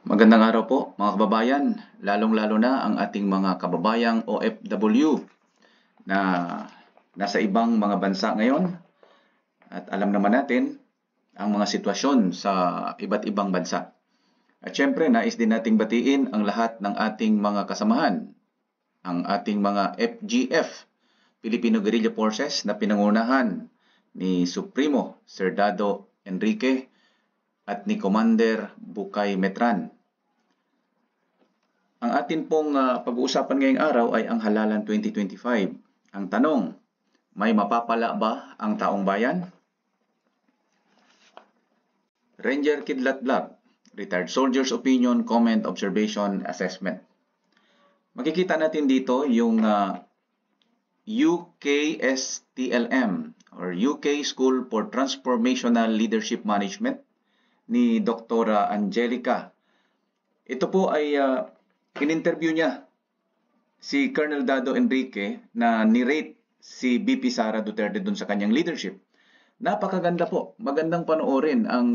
Magandang araw po mga kababayan, lalong-lalo na ang ating mga kababayang OFW na nasa ibang mga bansa ngayon at alam naman natin ang mga sitwasyon sa iba't ibang bansa. At syempre, nais din nating batiin ang lahat ng ating mga kasamahan, ang ating mga FGF, Filipino Guerrilla Forces na pinangunahan ni Supremo Serdado Enrique at ni Commander Bukay Metran. Ang atin pong pag-uusapan ngayong araw ay ang Halalan 2025. Ang tanong, may mapapala ba ang taong bayan? Ranger Kidlat Vlog, Retired Soldier's Opinion, Comment, Observation, Assessment. Makikita natin dito yung UKSTLM or UK School for Transformational Leadership Management ni Dr. Angelica. Ito po ay in-interview niya si Colonel Dado Enrique na nirate si BP Sara Duterte dun sa kanyang leadership. Napakaganda po. Magandang panoorin ang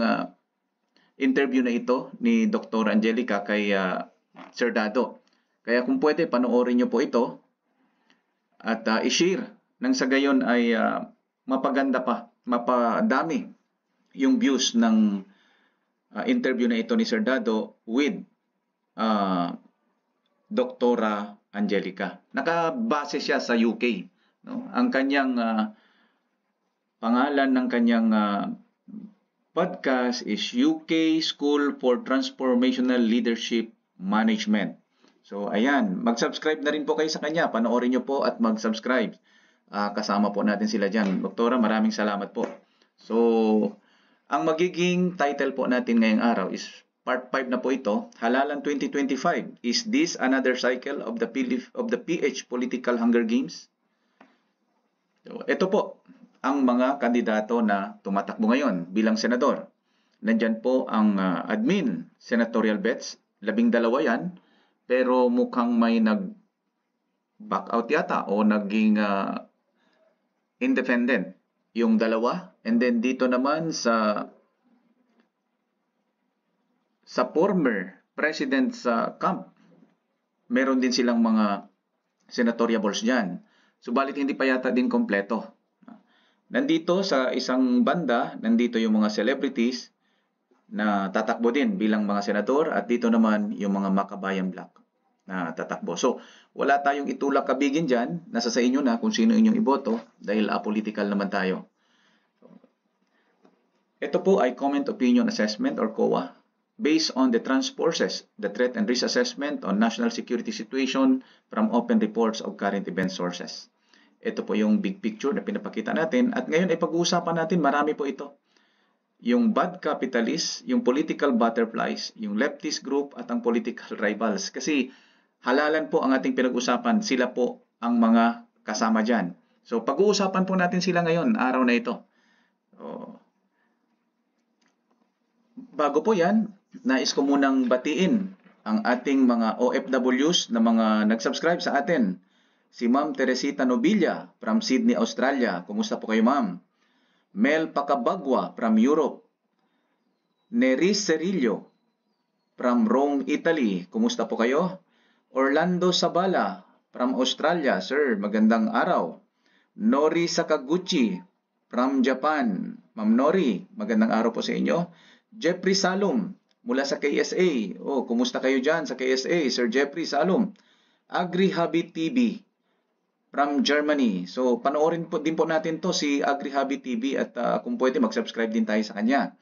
interview na ito ni Dr. Angelica kay Sir Dado. Kaya kung pwede, panoorin niyo po ito at i-share nang sa gayon ay mapaganda pa, mapadami yung views ng interview na ito ni Sir Dado with Doktora Angelica. Nakabase siya sa UK. No? Ang kanyang pangalan ng kanyang podcast is UK School for Transformational Leadership Management. So ayan, mag-subscribe na rin po kayo sa kanya. Panoorin nyo po at mag-subscribe. Kasama po natin sila dyan. Doktora, maraming salamat po. So, ang magiging title po natin ngayong araw is Part 5 na po ito, Halalan 2025. Is this another cycle of the PH Political Hunger Games? So, ito po ang mga kandidato na tumatakbo ngayon bilang senador. Nandyan po ang admin senatorial bets, 12 yan, pero mukhang may nag-back out yata o naging independent yung 2. And then dito naman sa former president sa camp, meron din silang mga senatoriables dyan. Subalit hindi pa yata din kompleto. Nandito sa isang banda, nandito yung mga celebrities na tatakbo din bilang mga senador at dito naman yung mga makabayan bloc na tatakbo. So, wala tayong itulak kabigin dyan. Nasa sa inyo na kung sino inyong iboto dahil apolitical naman tayo. Ito po ay Comment Opinion Assessment or COA based on the Trans Forces, the Threat and Risk Assessment on National Security Situation from Open Reports of Current Event Sources. Ito po yung big picture na pinapakita natin at ngayon ay pag-uusapan natin, marami po ito. Yung bad capitalists, yung political butterflies, yung leftist group at ang political rivals. Kasi halalan po ang ating pinag-usapan, sila po ang mga kasama dyan. So pag-uusapan po natin sila ngayon, araw na ito. Bago po yan, nais ko munang batiin ang ating mga OFWs na mga nag-subscribe sa atin. Si Ma'am Teresita Nobilla from Sydney, Australia. Kumusta po kayo, Ma'am? Mel Pacabagua from Europe. Neris Cerillo from Rome, Italy. Kumusta po kayo? Orlando Sabala from Australia. Sir, magandang araw. Nori Sakaguchi from Japan. Ma'am Nori, magandang araw po sa inyo. Jeffrey Salom mula sa KSA. Kumusta kayo dyan sa KSA? Sir Jeffrey Salom. Agri Habit TV from Germany. So, panoorin po din po natin to si Agri Habit TV at kung pwede mag-subscribe din tayo sa kanya.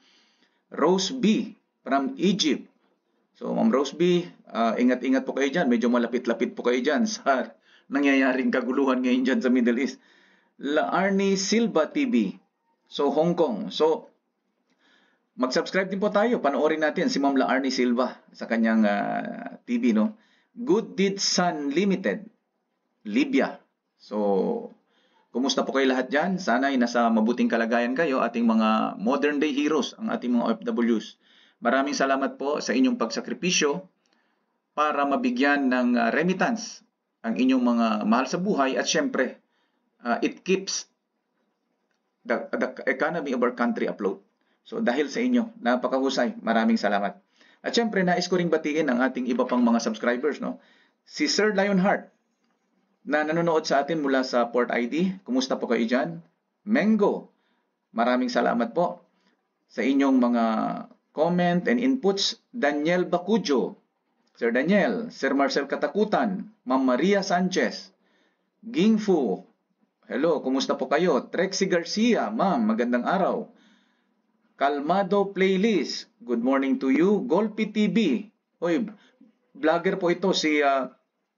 Rose B from Egypt. So, Ma'am Rose B, ingat-ingat po kayo dyan. Medyo malapit-lapit po kayo dyan sa nangyayaring kaguluhan ngayon dyan sa Middle East. La Arnie Silva TV. So, Hong Kong. So, mag-subscribe din po tayo. Panoorin natin si Ma'am La Arnie Silva sa kanyang TV, no? Good Deed Sun Limited, Libya. So, kumusta po kayo lahat dyan? Sana ay nasa mabuting kalagayan kayo, ating mga modern day heroes, ang ating mga OFWs. Maraming salamat po sa inyong pagsakripisyo para mabigyan ng remittance ang inyong mga mahal sa buhay at syempre, it keeps the economy of our country afloat. So dahil sa inyo, napakahusay. Maraming salamat. At syempre, nais ko ring batiin ang ating iba pang mga subscribers, no? Si Sir Lionheart, na nanonood sa atin mula sa Port ID. Kumusta po kayo dyan? Mengo, maraming salamat po sa inyong mga comment and inputs. Daniel Bacujo, Sir Daniel, Sir Marcel Katakutan, Ma'am Maria Sanchez, Gingfu, hello, kumusta po kayo? Trexie Garcia, ma'am, magandang araw. Kalmado Playlist, good morning to you. Golpi TV, oy, vlogger po ito si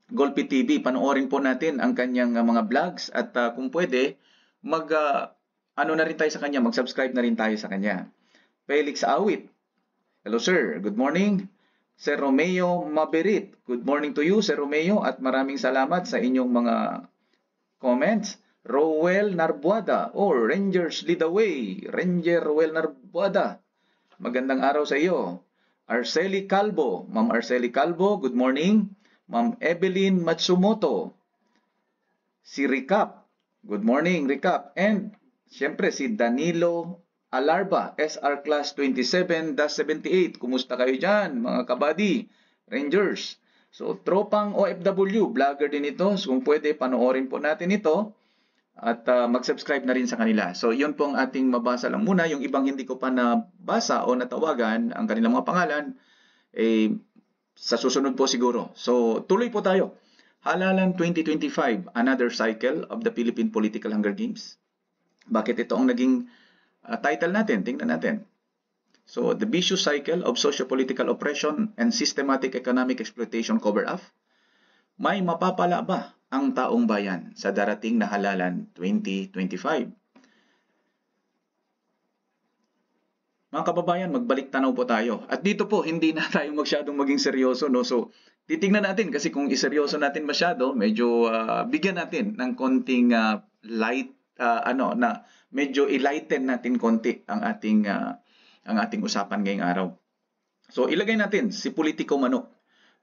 Golpi TV. Panoorin po natin ang kanyang mga vlogs at kung pwede, ano na rin tayo sa kanya, mag-subscribe na rin tayo sa kanya. Felix Awit, hello sir, good morning. Sir Romeo Maberit, good morning to you, Sir Romeo, at maraming salamat sa inyong mga comments. Rowel Narbuada, Rangers lead the way. Ranger Rowel Narbuada, magandang araw sa iyo. Arceli Calvo, Ma'am Arceli Calvo, good morning. Ma'am Evelyn Matsumoto, si Recap, good morning Recap, and siyempre si Danilo Alarba, SR Class 27-78, kumusta kayo dyan mga kabady, Rangers? So tropang OFW, vlogger din ito, so kung pwede panoorin po natin ito at mag-subscribe na rin sa kanila. So yun po ang ating mabasa lang muna. Yung ibang hindi ko pa nabasa o natawagan ang kanilang mga pangalan, sa susunod po siguro. So tuloy po tayo. Halalan 2025, another cycle of the Philippine Political Hunger Games. Bakit ito ang naging title natin? Tingnan natin. So, the vicious cycle of socio-political oppression and systematic economic exploitation cover up. May mapapala ba ang taong bayan sa darating na halalan 2025? Mga kababayan, magbalik tanaw po tayo. At dito po, hindi na tayo masyadong maging seryoso, no? So, titingnan natin kasi kung iseryoso natin masyado, medyo bigyan natin ng konting light, na medyo i-lighten natin konti ang ating usapan ngayong araw. So, ilagay natin si Politiko Manok.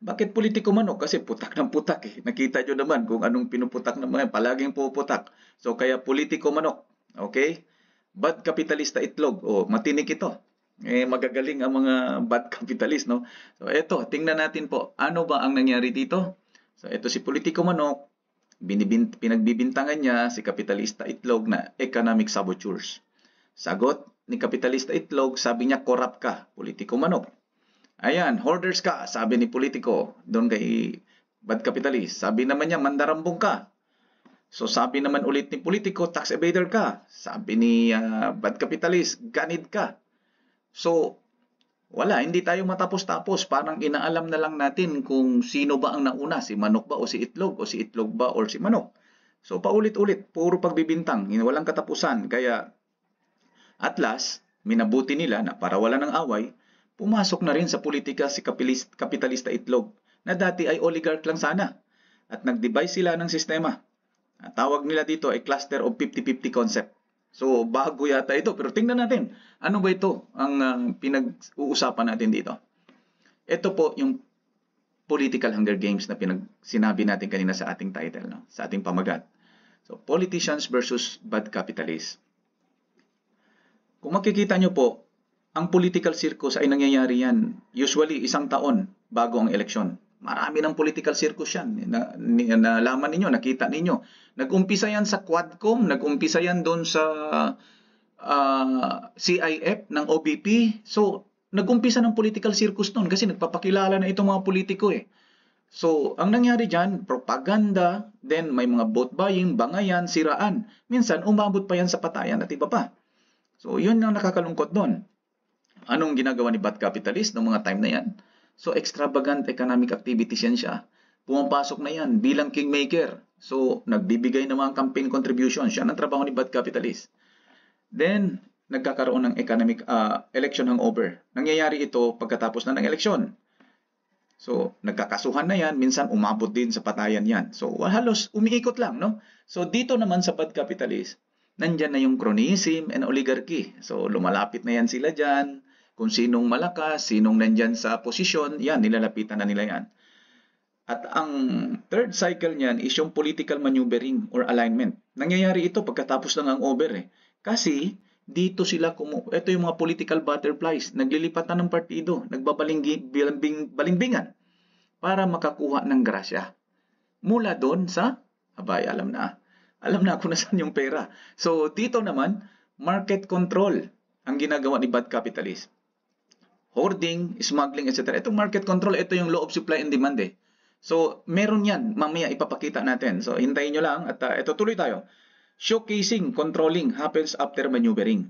Bakit Politiko Manok? Kasi putak ng putak eh. Nakita nyo naman kung anong pinuputak ng mga, palaging puputak. So, kaya Politiko Manok. Okay? Bad kapitalista itlog. Matinik ito. Magagaling ang mga bad capitalist, no? So, eto, tingnan natin po. Ano ba ang nangyari dito? So, eto si Politiko Manok. Pinagbibintangan niya si kapitalista itlog na economic saboteurs. Sagot ni kapitalista itlog, sabi niya, corrupt ka, Politiko Manok. Ayan, hoarders ka, sabi ni Politiko, doon kay bad capitalist. Sabi naman niya, mandarambong ka. So sabi naman ulit ni Politiko, tax evader ka. Sabi ni bad capitalist, ganid ka. So, wala, hindi tayo matapos-tapos. Parang inaalam na lang natin kung sino ba ang nauna, si Manok ba o si Itlog, o si Itlog ba o si Manok. So paulit-ulit, puro pagbibintang, walang katapusan. Kaya at last, minabuti nila na para wala ng away, pumasok na rin sa politika si kapitalista itlog na dati ay oligarch lang sana at nag-devise sila ng sistema. Tawag nila dito ay cluster of 50-50 concept. So bago yata ito, pero tingnan natin, ano ba ito ang pinag-uusapan natin dito? Ito po yung political hunger games na sinabi natin kanina sa ating title, no? Sa ating pamagat. So politicians versus bad capitalists. Kung makikita nyo po, ang political circus ay nangyayari yan usually isang taon bago ang eleksyon. Marami ng political circus yan. Nalaman ninyo, nakita ninyo. Nag-umpisa yan sa Quadcom, nag-umpisa yan doon sa CIF ng OBP. So, nag-umpisa ng political circus doon kasi nagpapakilala na itong mga politiko eh. So, ang nangyari dyan, propaganda, then may mga vote buying, bangayan, siraan. Minsan, umabot pa yan sa patayan at iba pa. So, yun ang nakakalungkot doon. Anong ginagawa ni bad capitalist noong mga time na yan? So, extravagant economic activities yan siya. Pumapasok na yan bilang kingmaker. So, nagbibigay ng mga campaign contributions. Yan ang trabaho ni bad capitalist. Then, nagkakaroon ng economic election hangover. Nangyayari ito pagkatapos na ng eleksyon. So, nagkakasuhan na yan. Minsan, umabot din sa patayan yan. So, halos umiikot lang, no? So, dito naman sa bad capitalist, nandyan na yung cronyism and oligarchy. So, lumalapit na yan sila dyan. Kung sinong malakas, sinong nandyan sa posisyon, yan, nilalapitan na nila yan. At ang third cycle niyan is yung political maneuvering or alignment. Nangyayari ito pagkatapos ng hangover eh. Kasi, Dito sila, ito yung mga political butterflies, naglilipatan ng partido, nagbabalimbingan para makakuha ng grasya. Mula doon sa, alam na kung nasaan yung pera. So dito naman, market control ang ginagawa ni bad capitalist. Hoarding, smuggling, etc. Itong market control, ito yung law of supply and demand eh. So meron yan, mamaya ipapakita natin. So hintayin nyo lang at ito tuloy tayo. Showcasing, controlling happens after maneuvering.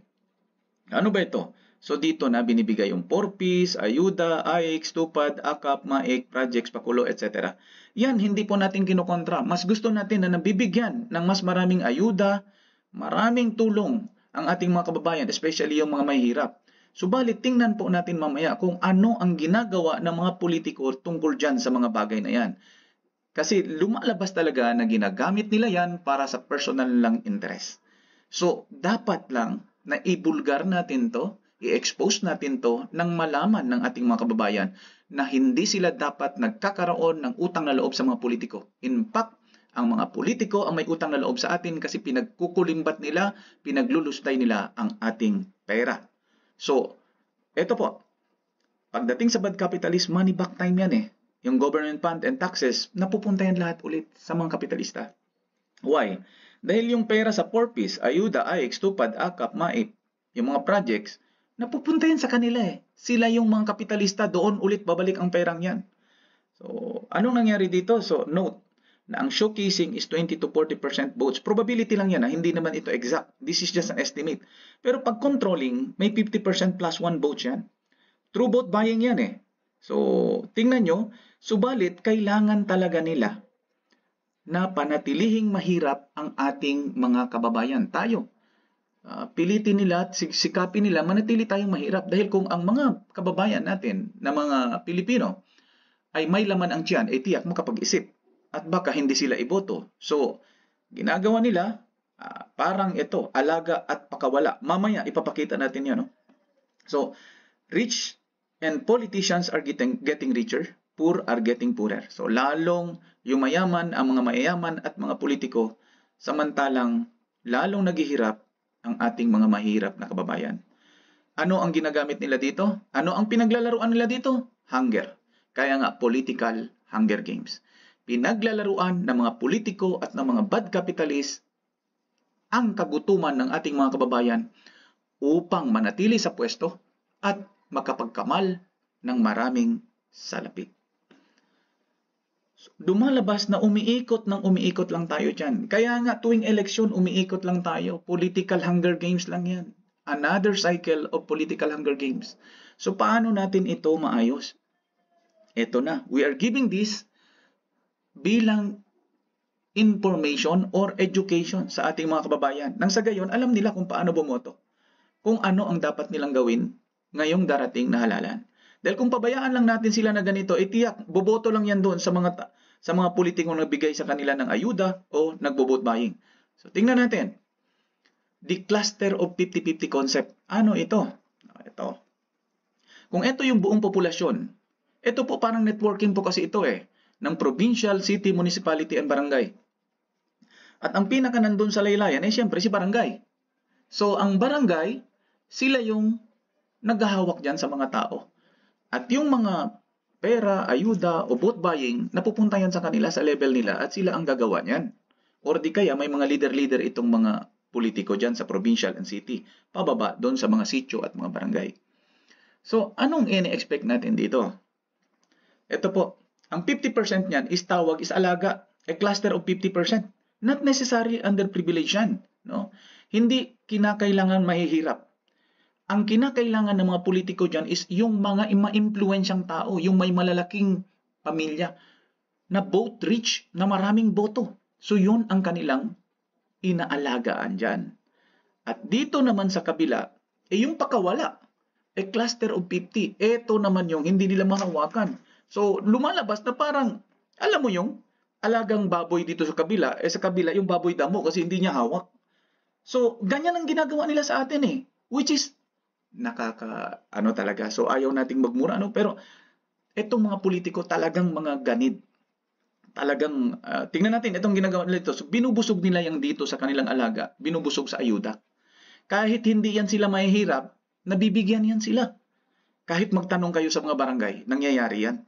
Ano ba ito? So dito na binibigay yung 4Ps, ayuda, AIX, tupad, AKAP, MAIC, projects, pakulo, etc. Yan, hindi po natin kinokontra. Mas gusto natin na nabibigyan ng mas maraming ayuda, maraming tulong ang ating mga kababayan, especially yung mga mahihirap. Subalit, tingnan po natin mamaya kung ano ang ginagawa ng mga politiko tungkol dyan sa mga bagay na yan. Kasi lumalabas talaga na ginagamit nila yan para sa personal lang interest. So, dapat lang na ibulgar natin to, i-expose natin to nang malaman ng ating mga kababayan na hindi sila dapat nagkakaroon ng utang na loob sa mga politiko. In fact, ang mga politiko ang may utang na loob sa atin kasi pinagkukulimbat nila, pinaglulustay nila ang ating pera. So, eto po, pagdating sa bad capitalist, money back time yan eh. Yung government fund and taxes, napupunta yan lahat ulit sa mga kapitalista. Why? Dahil yung pera sa 4Ps, ayuda, AIX, tupad, AKAP, MAIP, yung mga projects, napupunta yan sa kanila eh. Sila yung mga kapitalista, doon ulit babalik ang perang yan. So, anong nangyari dito? So, note na ang showcasing is 20 to 40% votes. Probability lang yan, hindi naman ito exact. This is just an estimate. Pero pag controlling, may 50% plus 1 votes yan. True vote buying yan eh. So, tingnan nyo, subalit kailangan talaga nila na panatilihing mahirap ang ating mga kababayan. Tayo, pilitin nila at sikapin nila manatili tayong mahirap. Dahil kung ang mga kababayan natin na mga Pilipino ay may laman ang tiyan, ay tiyak makapag-isip. At baka hindi sila iboto. So, ginagawa nila, parang ito, alaga at pakawala. Mamaya, ipapakita natin yan. No? So, rich and politicians are getting richer, poor are getting poorer. So, lalong yung mayaman, ang mga mayayaman at mga politiko, samantalang lalong naghihirap ang ating mga mahirap na kababayan. Ano ang ginagamit nila dito? Ano ang pinaglalaruan nila dito? Hunger. Kaya nga, political hunger games. Pinaglalaruan ng mga politiko at ng mga bad capitalist ang kagutuman ng ating mga kababayan upang manatili sa pwesto at makapagkamal ng maraming salapi. So, lumalabas na umiikot lang tayo dyan. Kaya nga tuwing eleksyon, umiikot lang tayo. Political hunger games lang yan. Another cycle of political hunger games. So paano natin ito maayos? Ito na, we are giving this bilang information or education sa ating mga kababayan. Nang sa gayon, alam nila kung paano bumoto. Kung ano ang dapat nilang gawin ngayong darating na halalan. Dahil kung pabayaan lang natin sila na ganito, tiyak, boboto lang yan doon sa mga politikong nagbigay sa kanila ng ayuda o nagbo-vote buying. So tingnan natin. The cluster of 50-50 concept. Ano ito? Ito. Kung ito yung buong populasyon, ito po parang networking po kasi ito eh. Ng provincial, city, municipality, and barangay. At ang pinaka nandun sa laylayan ay siyempre si barangay. So, ang barangay, sila yung naghahawak dyan sa mga tao. At yung mga pera, ayuda, o vote buying, napupunta yan sa kanila sa level nila at sila ang gagawa niyan. Or di kaya may mga leader-leader itong mga politiko dyan sa provincial and city, pababa doon sa mga sitio at mga barangay. So, anong ini-expect natin dito? Ito po. Ang 50% niyan is alaga, a cluster of 50%. Not necessarily underprivileged yan. No? Hindi kinakailangan mahihirap. Ang kinakailangan ng mga politiko dyan is yung mga ma-influensyang tao, yung may malalaking pamilya na vote rich, na maraming boto. So yun ang kanilang inaalagaan dyan. At dito naman sa kabila, yung pakawala, a cluster of 50. Ito naman yung hindi nila mahawakan. So, lumalabas na parang, alam mo yung alagang baboy dito sa kabila, sa kabila yung baboy damo kasi hindi niya hawak. So, ganyan ang ginagawa nila sa atin eh. Which is, talaga. So, ayaw nating magmura, pero itong mga politiko talagang mga ganid. Talagang, tingnan natin, itong ginagawa nila ito. So, binubusog nila yung dito sa kanilang alaga, binubusog sa ayuda. Kahit hindi yan sila mahihirap, nabibigyan yan sila. Kahit magtanong kayo sa mga barangay, nangyayari yan.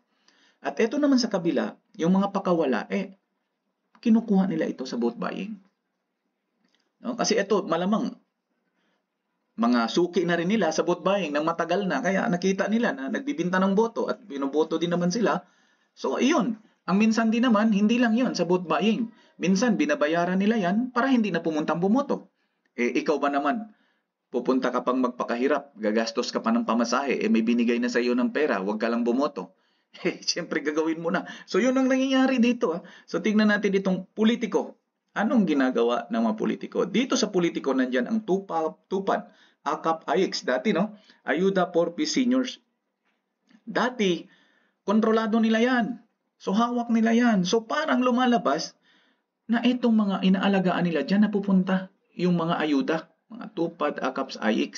At ito naman sa kabila, yung mga pakawala, kinukuha nila ito sa vote buying. No? Kasi ito, malamang, mga suki na rin nila sa vote buying ng matagal na, kaya nakita nila na nagbibinta ng boto at binoboto din naman sila. So, iyon. Ang minsan din naman, hindi lang yon sa vote buying. Minsan, binabayaran nila yan para hindi na pumuntang bumoto. Ikaw ba naman, pupunta ka pang magpakahirap, gagastos ka pa ng pamasahe, may binigay na sa iyo ng pera, huwag ka lang bumoto. Siyempre gagawin mo na. So, yun ang nangyayari dito. So, tingnan natin itong politiko. Anong ginagawa ng mga politiko? Dito sa politiko, nandyan ang tupad, AKAP, AIX. Dati, no? Ayuda for Peace Seniors. Dati, kontrolado nila yan. So, hawak nila yan. So, parang lumalabas na itong mga inaalagaan nila, dyan napupunta yung mga ayuda. Mga tupad, AKAP, AIX,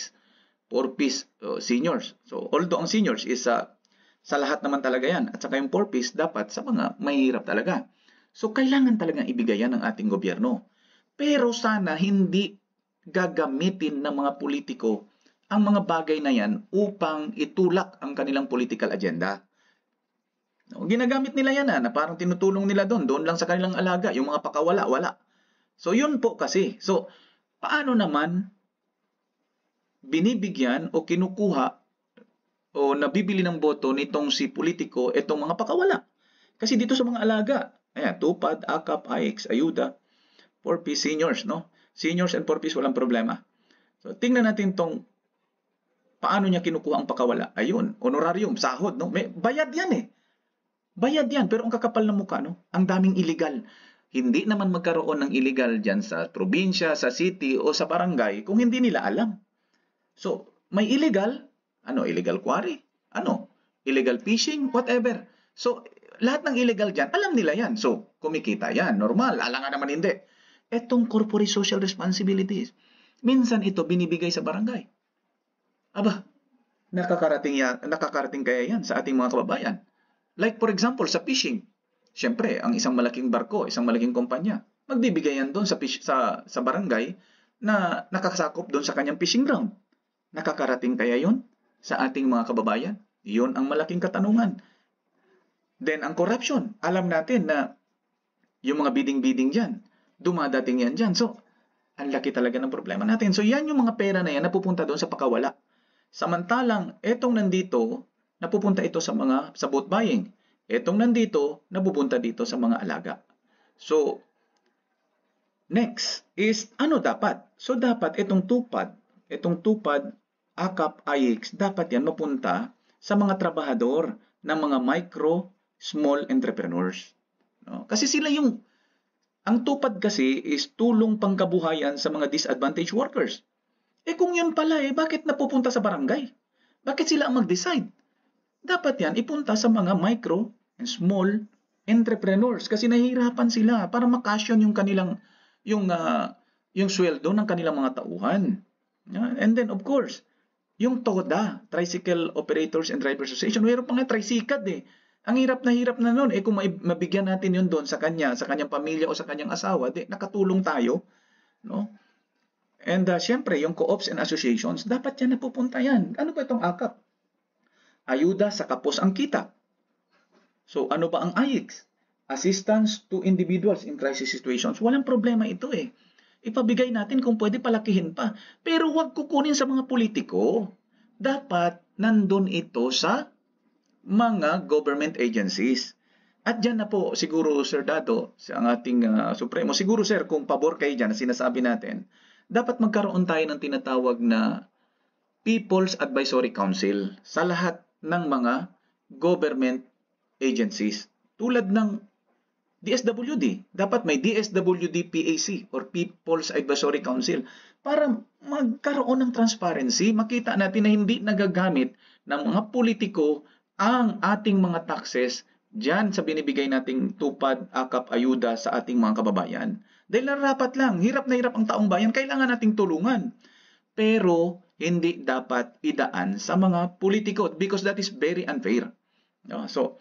for Peace Seniors. So, although ang seniors is sa lahat naman talaga yan. At saka yung for Peace, dapat sa mga mahihirap talaga. So, kailangan talagang ibigayan ng ating gobyerno. Pero sana hindi gagamitin ng mga politiko ang mga bagay na yan upang itulak ang kanilang political agenda. No, ginagamit nila yan na parang tinutulong nila doon lang sa kanilang alaga, yung mga pakawala, wala. So, yun po kasi. So, paano naman binibigyan o kinukuha o nabibili ng boto nitong si politiko itong mga pakawala? Kasi dito sa mga alaga, ayan, tupad, AKAP, AIX, ayuda, for Peace Seniors, no? Seniors and for Peace, walang problema. So, tingnan natin tong paano niya kinukuha ang pakawala. Ayun, honorarium, sahod, no? May bayad yan eh. Bayad yan, pero ang kakapal ng mukha, no? Ang daming illegal. Hindi naman magkaroon ng illegal dyan sa probinsya, sa city, o sa barangay kung hindi nila alam. So, may illegal, illegal quarry, illegal fishing, whatever. So, lahat ng illegal dyan, alam nila yan. So, kumikita yan, normal, alangan naman hindi. Etong corporate social responsibilities, minsan ito binibigay sa barangay. Aba, nakakarating kaya yan sa ating mga kababayan. Like for example, sa fishing. Siyempre, ang isang malaking barko, isang malaking kumpanya, magbibigay yan doon sa barangay na nakasakop doon sa kanyang fishing ground. Nakakarating kaya yun sa ating mga kababayan? Yun ang malaking katanungan. Then, ang corruption. Alam natin na yung mga bidding-bidding dyan, dumadating yan dyan. So, ang laki talaga ng problema natin. So, yan yung mga pera na yan napupunta doon sa pakawala. Samantalang, etong nandito, napupunta ito sa vote buying. Etong nandito, napupunta dito sa mga alaga. So, next is, ano dapat? So, dapat itong tupad, AKAP, AIX, dapat yan mapunta sa mga trabahador ng mga micro, small entrepreneurs. No? Kasi sila ang tupad kasi is tulong pangkabuhayan sa mga disadvantaged workers. Kung yun pala bakit napupunta sa barangay? Bakit sila ang mag-decide? Dapat yan ipunta sa mga micro and small entrepreneurs kasi nahihirapan sila para makasyon yung kanilang yung sweldo ng kanilang mga tauhan. And then of course, yung TODA, Tricycle Operators and Drivers Association, mayroon pa nga tricycad eh. Ang hirap na nun. Kung mabigyan natin yun doon sa kanyang pamilya o sa kanyang asawa, nakatulong tayo. No? And syempre, yung co-ops and associations, dapat yan napupunta yan. Ano ba itong AKAP? Ayuda sa kapos ang kita. So, ano ba ang AIX? Assistance to Individuals in Crisis Situations. Walang problema ito eh. Ipabigay natin kung pwede palakihin pa. Pero huwag kukunin sa mga politiko. Dapat nandun ito sa mga government agencies. At dyan na po, siguro Sir Dado, ang ating Supremo, siguro Sir, kung pabor kayo dyan na sinasabi natin, dapat magkaroon tayo ng tinatawag na People's Advisory Council sa lahat ng mga government agencies. Tulad ng DSWD. Dapat may DSWD PAC or People's Advisory Council para magkaroon ng transparency. Makita natin na hindi nagagamit ng mga politiko ang ating mga taxes dyan sa binibigay nating tupad, AKAP, ayuda sa ating mga kababayan. Dahil narapat lang, hirap na hirap ang taong bayan, kailangan nating tulungan. Pero hindi dapat idaan sa mga politiko because that is very unfair. So,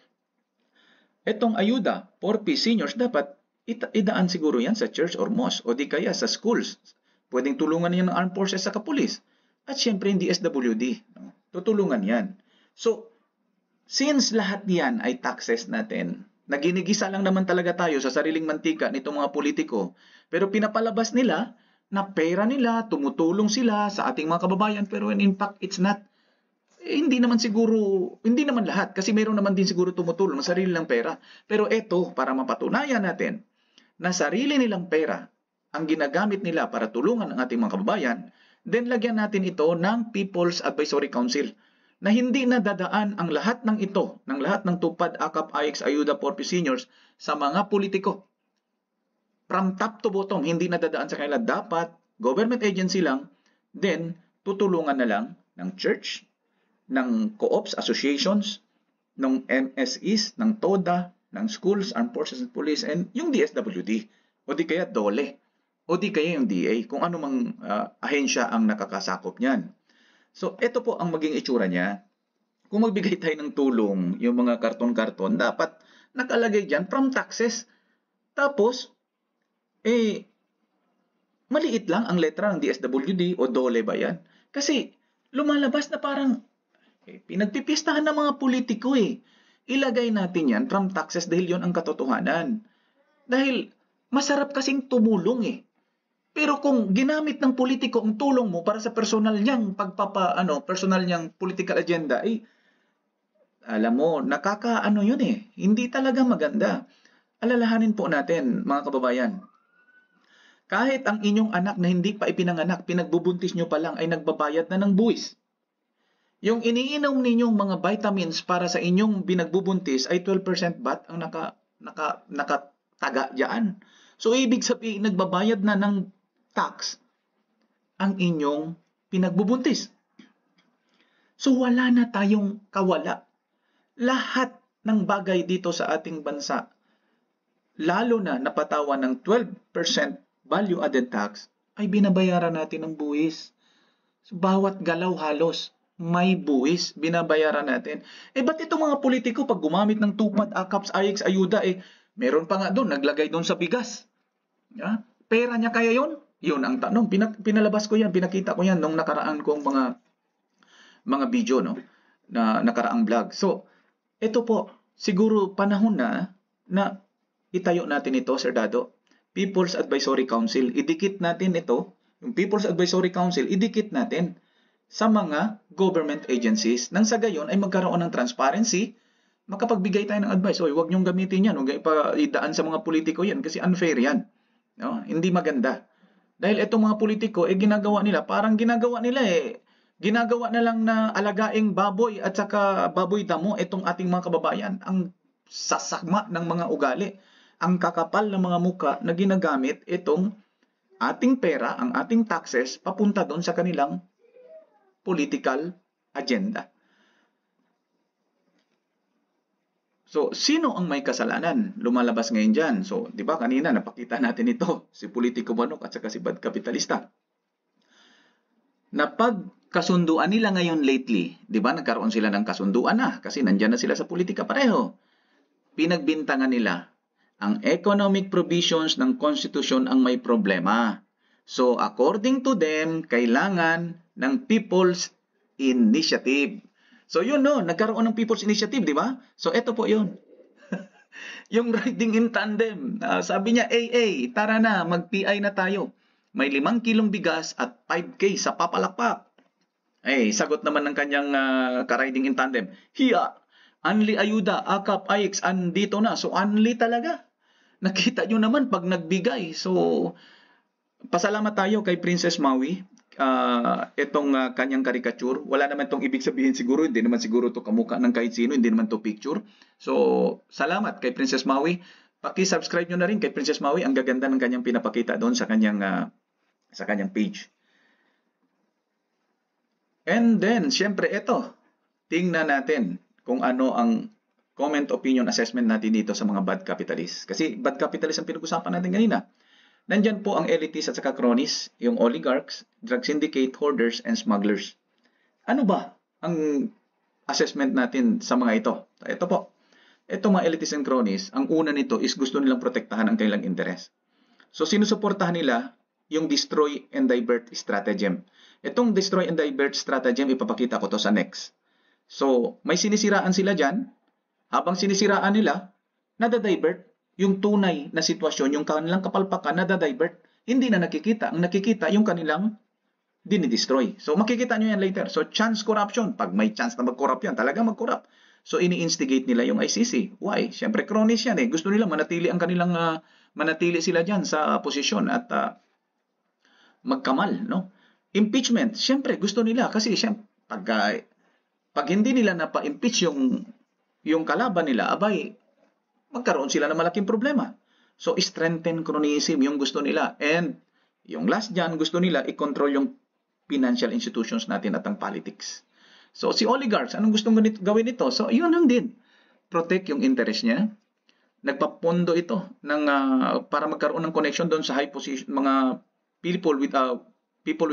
etong ayuda for Peace Seniors dapat idaan siguro yan sa church or mosque o di kaya sa schools Pwedeng tulungan yan ng armed forces sa kapulis. At syempre, yung DSWD. No? Tutulungan yan. So, since lahat yan ay taxes natin, naginigisa lang naman talaga tayo sa sariling mantika nitong mga politiko, pero pinapalabas nila na pera nila, tumutulong sila sa ating mga kababayan, pero in fact, it's not. Hindi naman siguro, hindi naman lahat, kasi mayroon naman din siguro tumutulong sa sarili lang pera. Pero eto, para mapatunayan natin na sarili nilang pera ang ginagamit nila para tulungan ang ating mga kababayan, then lagyan natin ito ng People's Advisory Council na hindi nadadaan ang lahat ng ito, ng lahat ng TUPAD, AKAP, AIX, Ayuda, Porpio Seniors sa mga politiko. From top to bottom, hindi nadadaan sa kanila. Dapat government agency lang, then tutulungan na lang ng church, ng co-ops, associations, ng MSEs, ng TODA, ng schools, armed forces and police, and yung DSWD, o di kaya DOLE, o di kaya yung DA, kung ano mang ahensya ang nakakasakop niyan. So, ito po ang maging itsura niya. Kung magbigay tayo ng tulong, yung mga karton-karton, dapat nakalagay dyan from taxes. Tapos, maliit lang ang letra ng DSWD o DOLE ba yan? Kasi, lumalabas na parang, pinagpipistahan ng mga politiko Ilagay natin yan from taxes dahil yon ang katotohanan. Dahil, masarap kasing tumulong Pero kung ginamit ng politiko ang tulong mo para sa personal niyang personal niyang political agenda, alam mo, yun Hindi talaga maganda. Alalahanin po natin, mga kababayan. Kahit ang inyong anak na hindi pa ipinanganak, pinagbubuntis nyo pa lang ay nagbabayad na ng buwis. Yung iniinom ninyong mga vitamins para sa inyong binagbubuntis ay 12% VAT ang nakataga diyan. So, ibig sabihin, nagbabayad na ng tax ang inyong pinagbubuntis. So, wala na tayong kawala. Lahat ng bagay dito sa ating bansa, lalo na napatawan ng 12% value-added tax, ay binabayaran natin ng buwis. So, bawat galaw halos, may buwis, binabayaran natin. Ba't itong mga politiko, pag gumamit ng TUPAD, AKAPs, AIX, Ayuda, meron pa nga doon, naglagay doon sa bigas. Pera niya kaya yun? Yun ang tanong. Pinalabas ko yan, pinakita ko yan nung nakaraan kong mga video, na nakaraang vlog. So, ito po, siguro panahon na itayo natin ito, Sir Dado. People's Advisory Council, idikit natin ito, yung People's Advisory Council, idikit natin sa mga government agencies. Nang sa gayon ay magkaroon ng transparency, makapagbigay tayo ng advice. Huwag niyong gamitin yan, huwag idaan sa mga politiko yan kasi unfair yan. Hindi maganda. Dahil itong mga politiko, ginagawa nila na lang na alagaing baboy at saka baboy damo itong ating mga kababayan. Ang sasakma ng mga ugali, ang kakapal ng mga muka na ginagamit itong ating pera, ang ating taxes, papunta doon sa kanilang political agenda. So, sino ang may kasalanan? Lumalabas ngayon dyan. So, di ba kanina napakita natin ito, si Politiko Manok at saka si Bad Kapitalista. Napagkasunduan nila ngayon lately, di ba nagkaroon sila ng kasunduan na kasi nandyan na sila sa politika pareho. Pinagbintangan nila ang economic provisions ng Constitution ang may problema. So, according to them, kailangan ng People's Initiative. So, yun nagkaroon ng People's Initiative, di ba? So, eto po yun. Yung riding in tandem. Sabi niya, tara na, mag-PI na tayo. May 5 kilong bigas at 5K sa papalakpak. Sagot naman ng kanyang ka-riding in tandem. Hiya, Anli Ayuda, AKAP, AIX, andito na. So, Anli talaga. Nakita nyo naman pag nagbigay. So, pasalamat tayo kay Princess Maui. Itong kanyang caricature. Wala naman itong ibig sabihin siguro. Hindi naman siguro ito kamukha ng kahit sino. Hindi naman ito picture. So, salamat kay Princess Maui. Paki-subscribe nyo na rin kay Princess Maui. Ang gaganda ng kanyang pinapakita doon sa kanyang page. And then, syempre ito. Tingnan natin kung ano ang comment, opinion, assessment natin dito sa mga bad capitalists. Kasi bad capitalists ang pinag-usapan natin kanina. Nandyan po ang elites at saka cronies, yung oligarchs, drug syndicate, hoarders, and smugglers. Ano ba ang assessment natin sa mga ito? Ito po. Ito mga elites and cronies, ang una nito is gusto nilang protektahan ang kanilang interes. So, sinusuportahan nila yung destroy and divert stratagem. Itong destroy and divert stratagem, ipapakita ko to sa next. So, may sinisiraan sila dyan. Habang sinisiraan nila, nada-divert yung tunay na sitwasyon, yung kanilang kapalpakan, nada-divert. Hindi na nakikita. Ang nakikita, yung kanilang dinidestroy. So, makikita nyo yan later. So, chance corruption. Pag may chance na mag-corrupt yan, talaga mag-corrupt. So, ini-instigate nila yung ICC. Why? Siyempre, cronies yan eh. Gusto nila manatili ang kanilang, manatili sila dyan sa posisyon at magkamal, no? Impeachment, siyempre, gusto nila kasi siyempre, pag hindi nila napa-impeach yung kalaban nila, abay, magkaroon sila ng malaking problema. So, strengthen cronyism yung gusto nila. And yung last dyan, gusto nila i-control yung financial institutions natin at ang politics. So, si oligarchs, anong gustong gawin nito? So, yun lang din. Protect yung interest niya. Nagpapondo ito para magkaroon ng connection doon sa high position, mga people with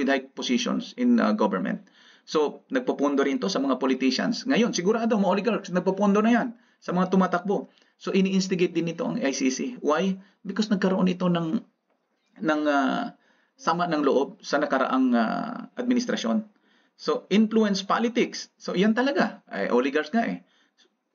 high positions in government. So, nagpopondo rin to sa mga politicians. Ngayon, sigurado, mga oligarchs, nagpopondo na yan sa mga tumatakbo. So, ini-instigate din ito ang ICC. Why? Because nagkaroon ito ng sama ng loob sa nakaraang administrasyon. So, influence politics. So, yan talaga. Oligarchs nga eh.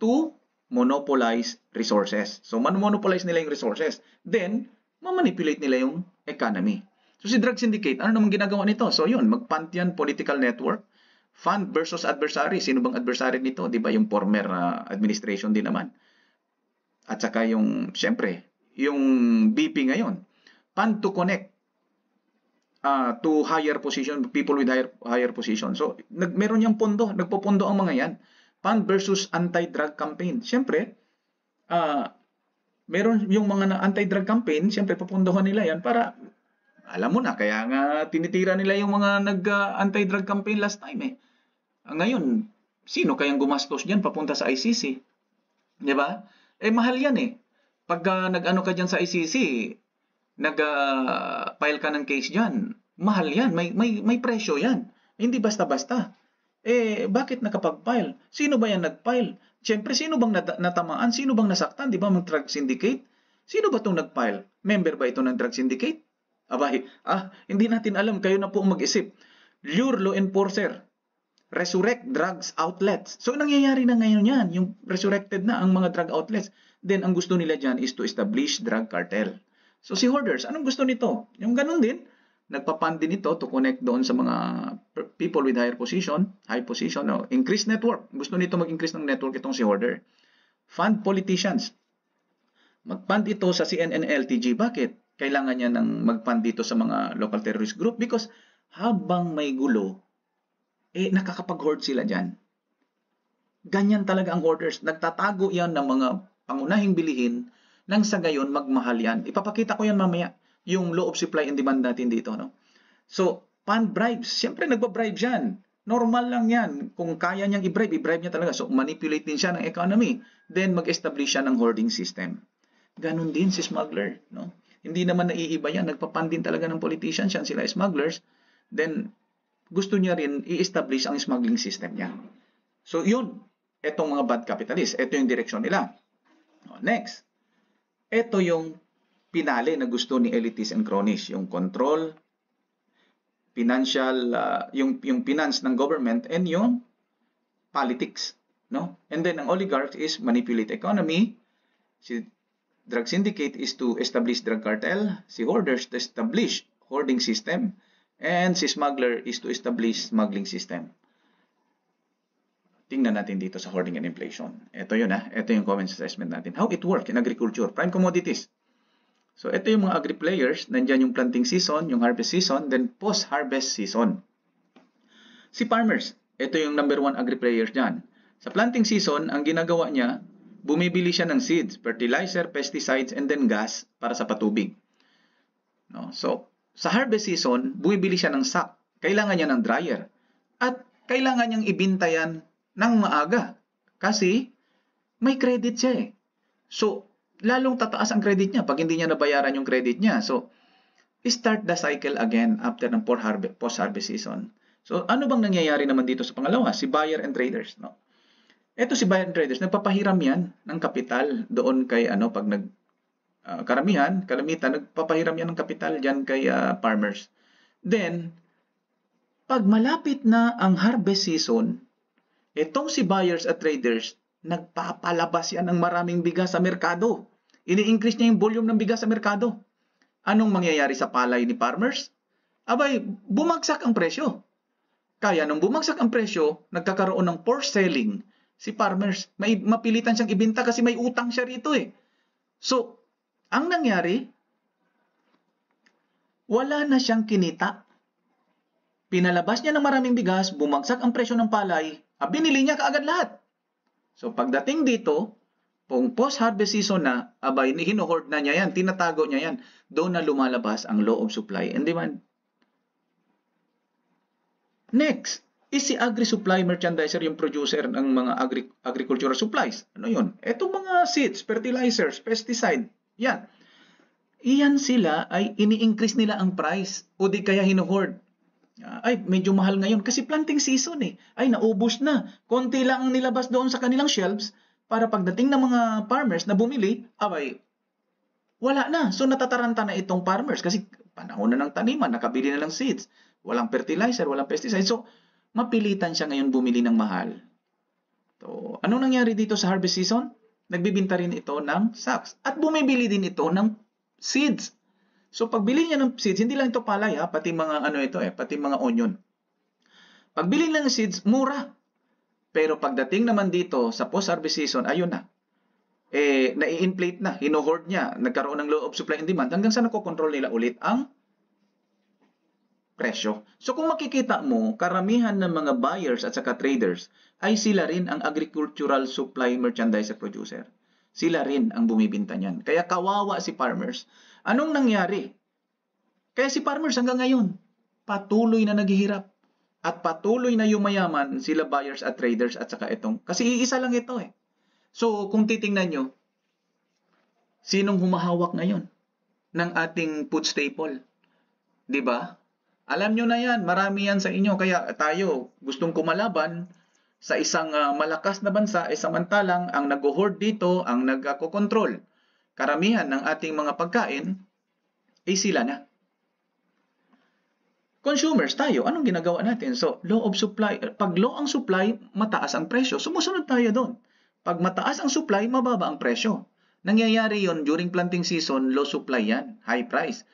To monopolize resources. So, monopolize nila yung resources. Then, mamanipulate nila yung economy. So, si drug syndicate, ano naman ginagawa nito? So, yun, mag-fund yan, political network. Fund versus adversary. Sino bang adversary nito? Di ba yung former administration din naman. At saka yung, syempre, yung BP ngayon. Fund to connect to higher position, people with higher position. So, meron yung pondo, nagpopondo ang mga yan. Fund versus anti-drug campaign. Siyempre, meron yung mga anti-drug campaign, siyempre papundohan nila yan para, alam mo na, kaya nga tinitira nila yung mga nag-anti-drug campaign last time eh. Ngayon, sino kayang gumastos dyan papunta sa ICC? Di ba? Eh, mahal yan eh. Pag nag-ano ka dyan sa ICC, nag-file ka ng case dyan, mahal yan. May presyo yan. Hindi basta-basta. Eh, bakit nakapag-file? Sino ba yan nag-file? Siyempre, sino bang natamaan? Sino bang nasaktan? Di ba, mag drug syndicate? Sino ba itong nag-file? Member ba ito ng drug syndicate? Abay, hindi natin alam. Kayo na po mag-isip. Lure law enforcer. Resurrect drugs outlets. So, nangyayari na ngayon yan. Yung resurrected na ang mga drug outlets. Then, ang gusto nila dyan is to establish drug cartel. So, si hoarders, anong gusto nito? Yung ganun din, nagpapand din ito to connect doon sa mga people with high position, no? Increase network. Gusto nito mag-increase ng network itong si hoarder. Fund politicians. Mag-fund ito sa CNNLTG. Bakit? Kailangan niya ng mag-fund dito sa mga local terrorist group because habang may gulo, nakakapag-hoard sila dyan. Ganyan talaga ang hoarders. Nagtatago yan ng mga pangunahing bilihin nang sa gayon magmahal yan. Ipapakita ko yan mamaya. Yung law of supply and demand natin dito. No? So, fund bribes. Siyempre, nagbabribe yan. Normal lang yan. Kung kaya niyang i-bribe niya talaga. So, manipulate din siya ng economy. Then, mag-establish siya ng hoarding system. Ganon din si smuggler. No? Hindi naman naiiba yan. Nagpapand din talaga ng politicians yan. Sila smugglers. Then, gusto niya rin i-establish ang smuggling system niya. So, yun. Etong mga bad capitalists. Ito yung direksyon nila. Next. Ito yung pinali na gusto ni elites and cronies, yung control, financial, yung finance ng government and yung politics, no? And then ang oligarchs is manipulate economy, si drug syndicate is to establish drug cartel, si hoarders to establish hoarding system, and si smuggler is to establish smuggling system. Tingnan natin dito sa hoarding and inflation. Ito yun ito yung comments assessment natin. How it work in agriculture, prime commodities. So, ito yung mga agri-players. Nandyan yung planting season, yung harvest season, then post-harvest season. Si farmers, ito yung number 1 agri-players dyan. Sa planting season, ang ginagawa niya, bumibili siya ng seeds, fertilizer, pesticides, and then gas para sa patubig. No? So, sa harvest season, bumibili siya ng sack. Kailangan niya ng dryer. At kailangan niyang ibinta yan ng maaga. Kasi, may credit siya eh. So, lalong tataas ang credit niya pag hindi niya nabayaran yung credit niya. So, start the cycle again after ng post-harvest season. So, ano bang nangyayari naman dito sa pangalawa? Si buyer and traders. No? Ito si buyer and traders, nagpapahiram yan ng kapital doon kay pag Kalamitan, nagpapahiram yan ng kapital dyan kay farmers. Then, pag malapit na ang harvest season, itong si buyers at traders, nagpapalabas yan ng maraming bigas sa merkado. Ini-increase niya yung volume ng bigas sa merkado. Anong mangyayari sa palay ni farmers? Abay, bumagsak ang presyo. Kaya nung bumagsak ang presyo, nagkakaroon ng forced selling si farmers. Mapilitan siyang ibenta kasi may utang siya rito eh. So, ang nangyari, wala na siyang kinita. Pinalabas niya ng maraming bigas, bumagsak ang presyo ng palay, binili niya kaagad lahat. So pagdating dito, kung post-harvest season na, abay, hinohoard na niya yan, tinatago niya yan, doon na lumalabas ang law of supply and demand. Next, is si agri-supply merchandiser yung producer ng mga agricultural supplies. Ano yun? Itong mga seeds, fertilizers, pesticide, yan. Iyan sila ay ini-increase nila ang price o di kaya hinohoard. Ay, medyo mahal ngayon kasi planting season eh. Ay, naubos na. Konti lang ang nilabas doon sa kanilang shelves para pagdating ng mga farmers na bumili, abay, wala na. So, natataranta na itong farmers kasi panahon na ng taniman, nakabili na lang seeds. Walang fertilizer, walang pesticide. So, mapilitan siya ngayon bumili ng mahal. So, anong nangyari dito sa harvest season? Nagbibinta rin ito ng sacks. At bumibili din ito ng seeds. So pagbili niya ng seeds, hindi lang ito palay pati mga pati mga onion. Pagbili lang ng seeds, mura. Pero pagdating naman dito sa post-harvest season, ayun na. Nai-inflate na, hino-hoard niya, nagkaroon ng law of supply and demand hanggang sa nakokontrol nila ulit ang presyo. So kung makikita mo, karamihan ng mga buyers at saka traders ay sila rin ang agricultural supply merchandiser producer. Sila rin ang bumibinta niyan. Kaya kawawa si farmers. Anong nangyari? Kaya si farmers hanggang ngayon, patuloy na naghihirap. At patuloy na yumayaman sila buyers at traders at saka itong, kasi iisa lang ito eh. So kung titingnan nyo, sinong humahawak ngayon ng ating food staple? Diba? Alam nyo na yan, marami yan sa inyo. Kaya tayo gustong kumalaban sa isang malakas na bansa, samantalang ang nag-hoard dito, ang nagkokontrol, karamihan ng ating mga pagkain, ay sila na. Consumers tayo, anong ginagawa natin? So, law of supply. Pag low ang supply, mataas ang presyo. Sumusunod tayo doon. Pag mataas ang supply, mababa ang presyo. Nangyayari yon during planting season, low supply yan, high price.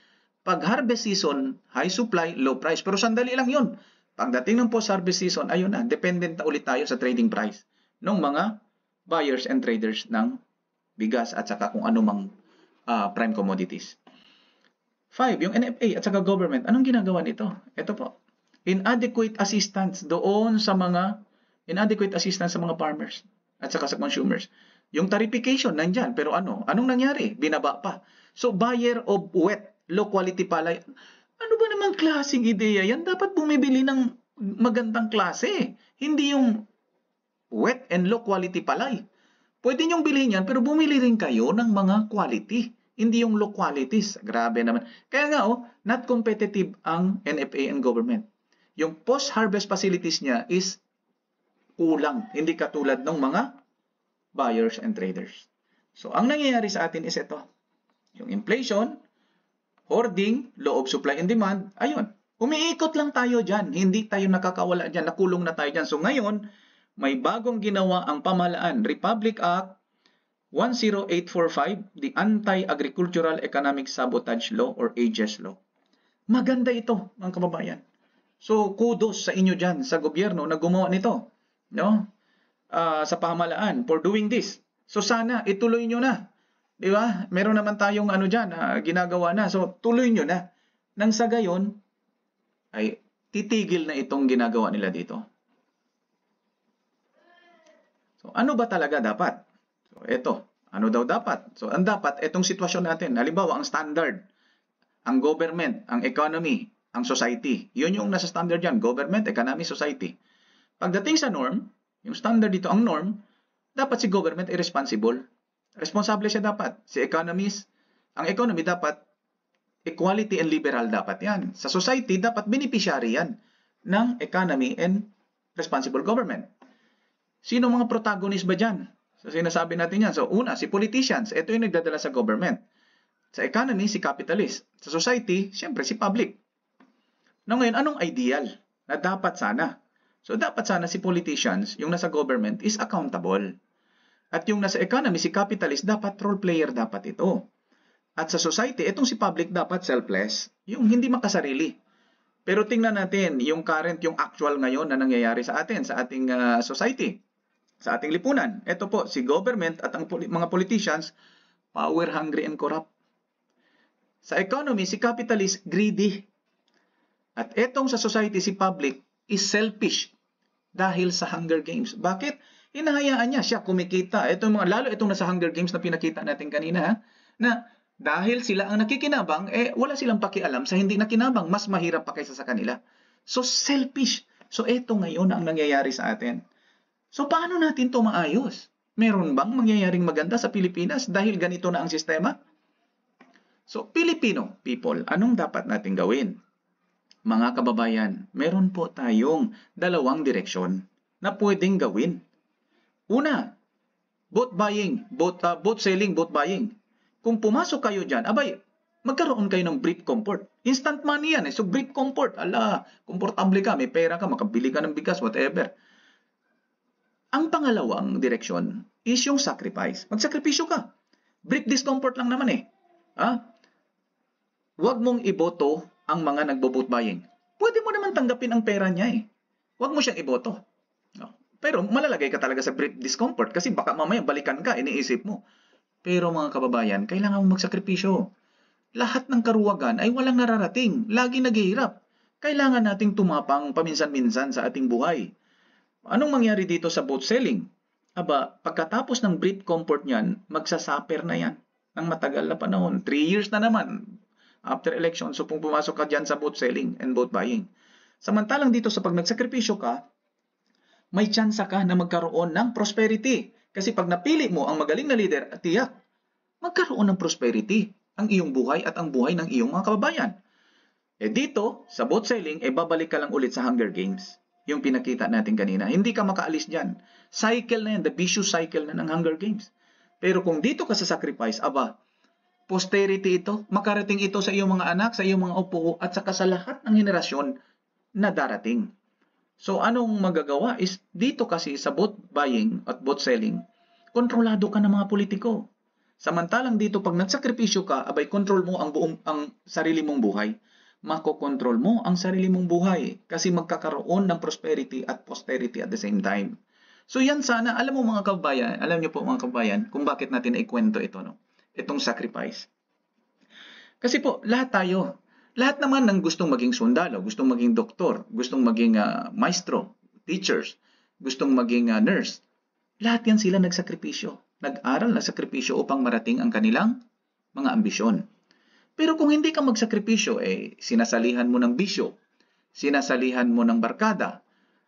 Pag harvest season, high supply, low price. Pero sandali lang yon. Pagdating ng post-harvest season, ayun na, dependent na ulit tayo sa trading price ng mga buyers and traders ng bigas at saka kung anumang prime commodities. 5, yung NFA at saka government, anong ginagawa nito? Ito po, inadequate assistance sa mga farmers at saka sa consumers. Yung tarification, nandyan, pero anong nangyari? Binaba pa. So, buyer of wet, low quality palay, ano ba namang klaseng ideya yan? Dapat bumibili ng magandang klase. Hindi yung wet and low quality palay. Pwede niyong bilhin yan, pero bumili rin kayo ng mga quality. Hindi yung low qualities. Grabe naman. Kaya nga, not competitive ang NFA and government. Yung post-harvest facilities niya is kulang. Hindi katulad ng mga buyers and traders. So, ang nangyayari sa atin is ito. Yung inflation, hoarding, law of supply and demand, ayun. Umiikot lang tayo dyan. Hindi tayo nakakawala dyan. Nakulong na tayo dyan. So ngayon, may bagong ginawa ang pamahalaan. Republic Act 10845, the Anti-Agricultural Economic Sabotage Law or AGES Law. Maganda ito, mga kababayan. So kudos sa inyo dyan, sa gobyerno na gumawa nito. No? Sa pamahalaan for doing this. So sana ituloy nyo na. Di ba? Meron naman tayong dyan, ginagawa na. So, tuloy nyo na. Nang sa gayon, ay titigil na itong ginagawa nila dito. So, ano ba talaga dapat? So, ito. Ano daw dapat? So, ang dapat, itong sitwasyon natin. Halimbawa, ang standard, ang government, ang economy, ang society. Yun yung nasa standard dyan. Government, economy, society. Pagdating sa norm, yung standard dito, ang norm, dapat si government ay responsible. Responsable siya dapat. Si economist, ang economy dapat equality and liberal dapat yan. Sa society, dapat beneficiary yan ng economy and responsible government. Sino mga protagonist ba dyan? So, sinasabi natin yan. So, una, si politicians. Ito yung nagdadala sa government. Sa economy, si capitalist. Sa society, siyempre si public. Na ngayon, anong ideal na dapat sana? So dapat sana si politicians, yung nasa government, is accountable. At yung nasa economy, si capitalist, dapat role player dapat ito. At sa society, itong si public dapat selfless, yung hindi makasarili. Pero tingnan natin yung current, yung actual ngayon na nangyayari sa atin, sa ating society, sa ating lipunan. Ito po, si government at ang mga politicians, power hungry and corrupt. Sa economy, si capitalist, greedy. At etong sa society, si public, is selfish dahil sa Hunger Games. Bakit? Hinahayaan niya siya kumikita. Lalo itong nasa Hunger Games na pinakita natin kanina, na dahil sila ang nakikinabang, wala silang pakialam sa hindi nakinabang. Mas mahirap pa kaysa sa kanila. So, selfish. So, eto ngayon ang nangyayari sa atin. So, paano natin ito maayos? Meron bang mangyayaring maganda sa Pilipinas dahil ganito na ang sistema? So, Filipino people, anong dapat natin gawin? Mga kababayan, meron po tayong dalawang direksyon na pwedeng gawin. Una, both selling, both buying. Kung pumasok kayo dyan, abay, magkaroon kayo ng brief comfort. Instant money yan. So, brief comfort. Ala, komportable ka, may pera ka, makabili ka ng bigas, whatever. Ang pangalawang direksyon is yung sacrifice. Magsakripisyo ka. Brief discomfort lang naman eh. Huwag mong iboto ang mga nagbo-vote buying. Pwede mo naman tanggapin ang pera niya eh. Huwag mo siyang iboto. Pero malalagay ka talaga sa brief discomfort kasi baka mamaya balikan ka, iniisip mo. Pero mga kababayan, kailangan mong magsakripisyo. Lahat ng karuwagan ay walang nararating. Lagi naghihirap. Kailangan nating tumapang paminsan-minsan sa ating buhay. Anong mangyari dito sa vote selling? Pagkatapos ng brief comfort niyan, magsasuffer na yan ng matagal na panahon. 3 years na naman after election. So kung pumasok ka dyan sa vote selling and vote buying. Samantalang dito sa pag nagsakripisyo ka, may tsansa ka na magkaroon ng prosperity. Kasi pag napili mo ang magaling na leader, tiyak, magkaroon ng prosperity ang iyong buhay at ang buhay ng iyong mga kababayan. Dito, sa vote selling, babalik ka lang ulit sa Hunger Games. Yung pinakita natin kanina. Hindi ka makaalis dyan. Cycle na yan, the vicious cycle na ng Hunger Games. Pero kung dito ka sa sacrifice, posterity ito, makarating ito sa iyong mga anak, sa iyong mga upo, at saka sa lahat ng henerasyon na darating. So, anong magagawa is, dito kasi sa vote buying at vote selling, kontrolado ka ng mga politiko. Samantalang dito, pag nagsakripisyo ka, control mo ang sarili mong buhay. Makokontrol mo ang sarili mong buhay kasi magkakaroon ng prosperity at posterity at the same time. So, yan sana, alam niyo po mga kababayan, kung bakit natin ikwento ito, no? Itong sacrifice. Kasi po, lahat naman ng gustong maging sundalo, gustong maging doktor, gustong maging maestro, teachers, gustong maging nurse, lahat yan sila nagsakripisyo. Nag-aral, nagsakripisyo upang marating ang kanilang mga ambisyon. Pero kung hindi ka magsakripisyo, sinasalihan mo ng bisyo, sinasalihan mo ng barkada,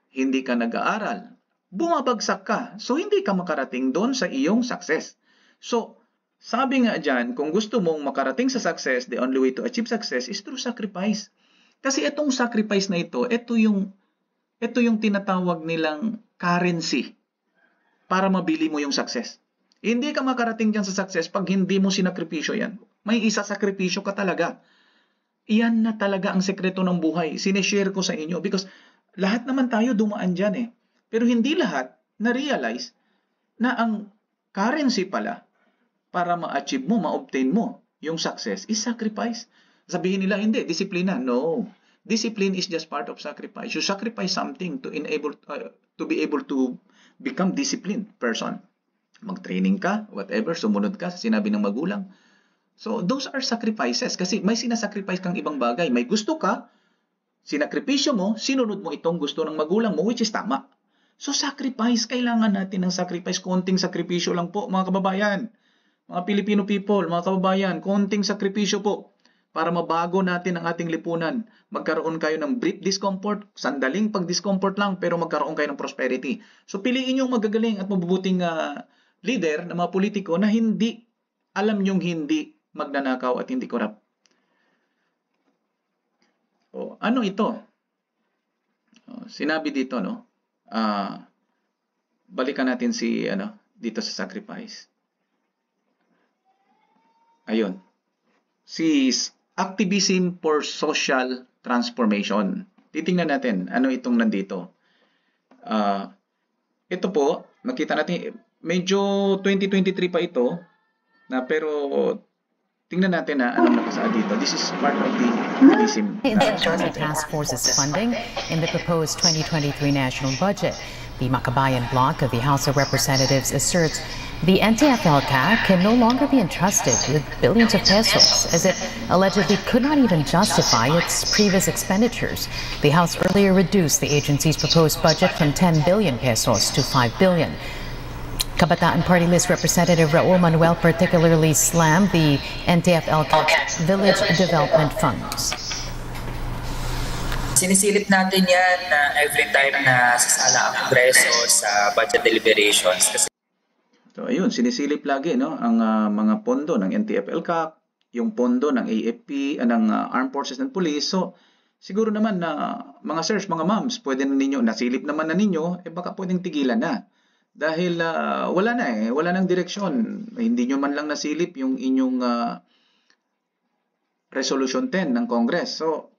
hindi ka nag-aaral, bumabagsak ka, so hindi ka makarating doon sa iyong success. So, sabi nga dyan, kung gusto mong makarating sa success, the only way to achieve success is through sacrifice. Kasi itong sacrifice na ito yung tinatawag nilang currency para mabili mo yung success. Hindi ka makarating dyan sa success pag hindi mo sinakripisyo yan. May isasakripisyo ka talaga. Iyan na talaga ang sekreto ng buhay. Sineshare ko sa inyo because lahat naman tayo dumaan dyan eh. Pero hindi lahat na-realize na ang currency pala para ma-achieve mo, ma-obtain mo yung success is sacrifice. Sabihin nila, hindi, disiplina. No. Discipline is just part of sacrifice. You sacrifice something to be able to become disciplined person. Mag-training ka, whatever, sumunod ka sa sinabi ng magulang. So, those are sacrifices. Kasi may sinasacrifice kang ibang bagay. May gusto ka, sinakripisyo mo, sinunod mo itong gusto ng magulang mo, which is tama. So, sacrifice. Kailangan natin ng sacrifice. Konting sakripisyo lang po, mga kababayan. Mga Filipino people, mga kababayan, konting sakripisyo po para mabago natin ang ating lipunan. Magkaroon kayo ng brief discomfort, sandaling pag-discomfort lang, pero magkaroon kayo ng prosperity. So piliin yung magagaling at mabubuting leader na mga politiko na alam nyong hindi magnanakaw at hindi korap. Ano ito? Sinabi dito, no? Balikan natin dito sa sacrifice. Ayun. si Activism for Social Transformation. Titingnan natin ano itong nandito. Ito po, makita natin, medyo 2023 pa ito, pero tingnan natin na anong nakasaad dito. This is part of the activism. The task force's funding in the proposed 2023 national budget. The Makabayan bloc of the House of Representatives asserts the NTF-ELCAC can no longer be entrusted with billions of pesos, as it allegedly could not even justify its previous expenditures. The House earlier reduced the agency's proposed budget from 10 billion pesos to 5 billion. Kabataan Party List Representative Raul Manuel particularly slammed the NTF-ELCAC's village development funds. Sinisilip natin yan na every time na sasala ang Kongreso sa budget deliberations. Kasi so ayun, sinisilip lagi ang mga pondo ng NTF-ELCAC, yung pondo ng AFP, ng Armed Forces and Police. So siguro naman na mga sirs, mga moms, pwede na ninyo, nasilip naman na ninyo, baka pwedeng tigilan na. Dahil wala na wala nang direksyon. Hindi nyo man lang nasilip yung inyong Resolution 10 ng Congress. So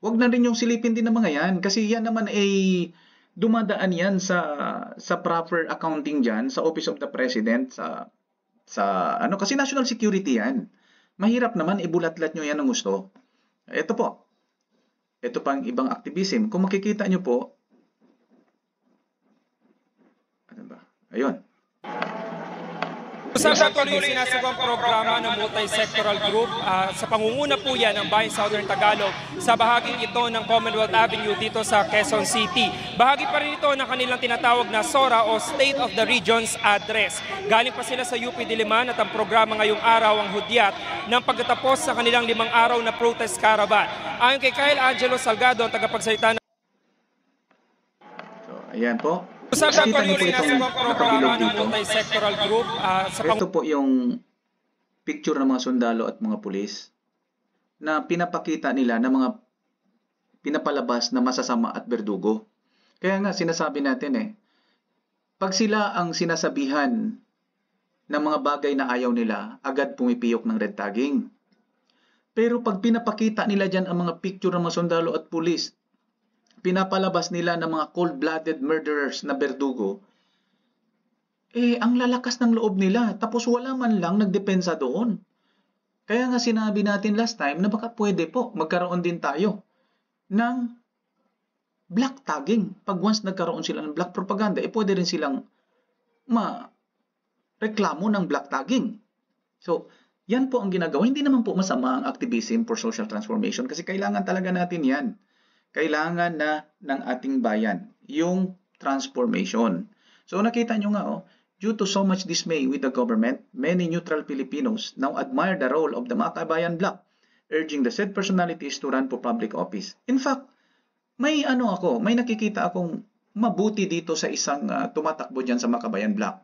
wag na rin yung silipin din ng mga yan kasi yan naman ay dumadaan yan sa proper accounting diyan sa Office of the President kasi national security yan. Mahirap naman ibulat-lat nyo yan ng gusto. Ito po. Ito pang ibang activism. Kung makikita nyo po, ano ba? Ayun. Sa patuloy yung sinasagawang programa ng multi-sectoral group, sa pangunguna po yan ng Bayan Southern Tagalog sa bahaging ito ng Commonwealth Avenue dito sa Quezon City. Bahagi pa rin ito ng kanilang tinatawag na SORA o State of the Region's Address. Galing pa sila sa UP Diliman at ang programa ngayong araw ang hudyat ng pagtatapos sa kanilang 5 araw na protest caravan. Ayon kay Kyle Angelo Salgado, ang tagapagsalita ng ayan po. Nakita niyo po itong nakabilog dito. Multi-sectoral group, Ito po yung picture ng mga sundalo at mga pulis na pinapakita nila ng mga pinapalabas na masasama at berdugo. Kaya nga sinasabi natin pag sila ang sinasabihan ng mga bagay na ayaw nila, agad pumipiyok ng red tagging. Pero pag pinapakita nila dyan ang mga picture ng mga sundalo at pulis, pinapalabas nila ng mga cold-blooded murderers na berdugo, ang lalakas ng loob nila. Tapos wala man lang nagdepensa doon. Kaya nga sinabi natin last time na baka pwede po magkaroon din tayo ng black tagging. Pag once nagkaroon sila ng black propaganda, pwede rin silang reklamo ng black tagging. So, yan po ang ginagawa. Hindi naman po masama ang activism for social transformation kasi kailangan talaga natin yan. Kailangan na ng ating bayan, yung transformation. So nakita nyo nga, due to so much dismay with the government, many neutral Filipinos now admire the role of the Makabayan Bloc, urging the said personalities to run for public office. In fact, may nakikita akong mabuti dito sa isang tumatakbo dyan sa Makabayan Bloc.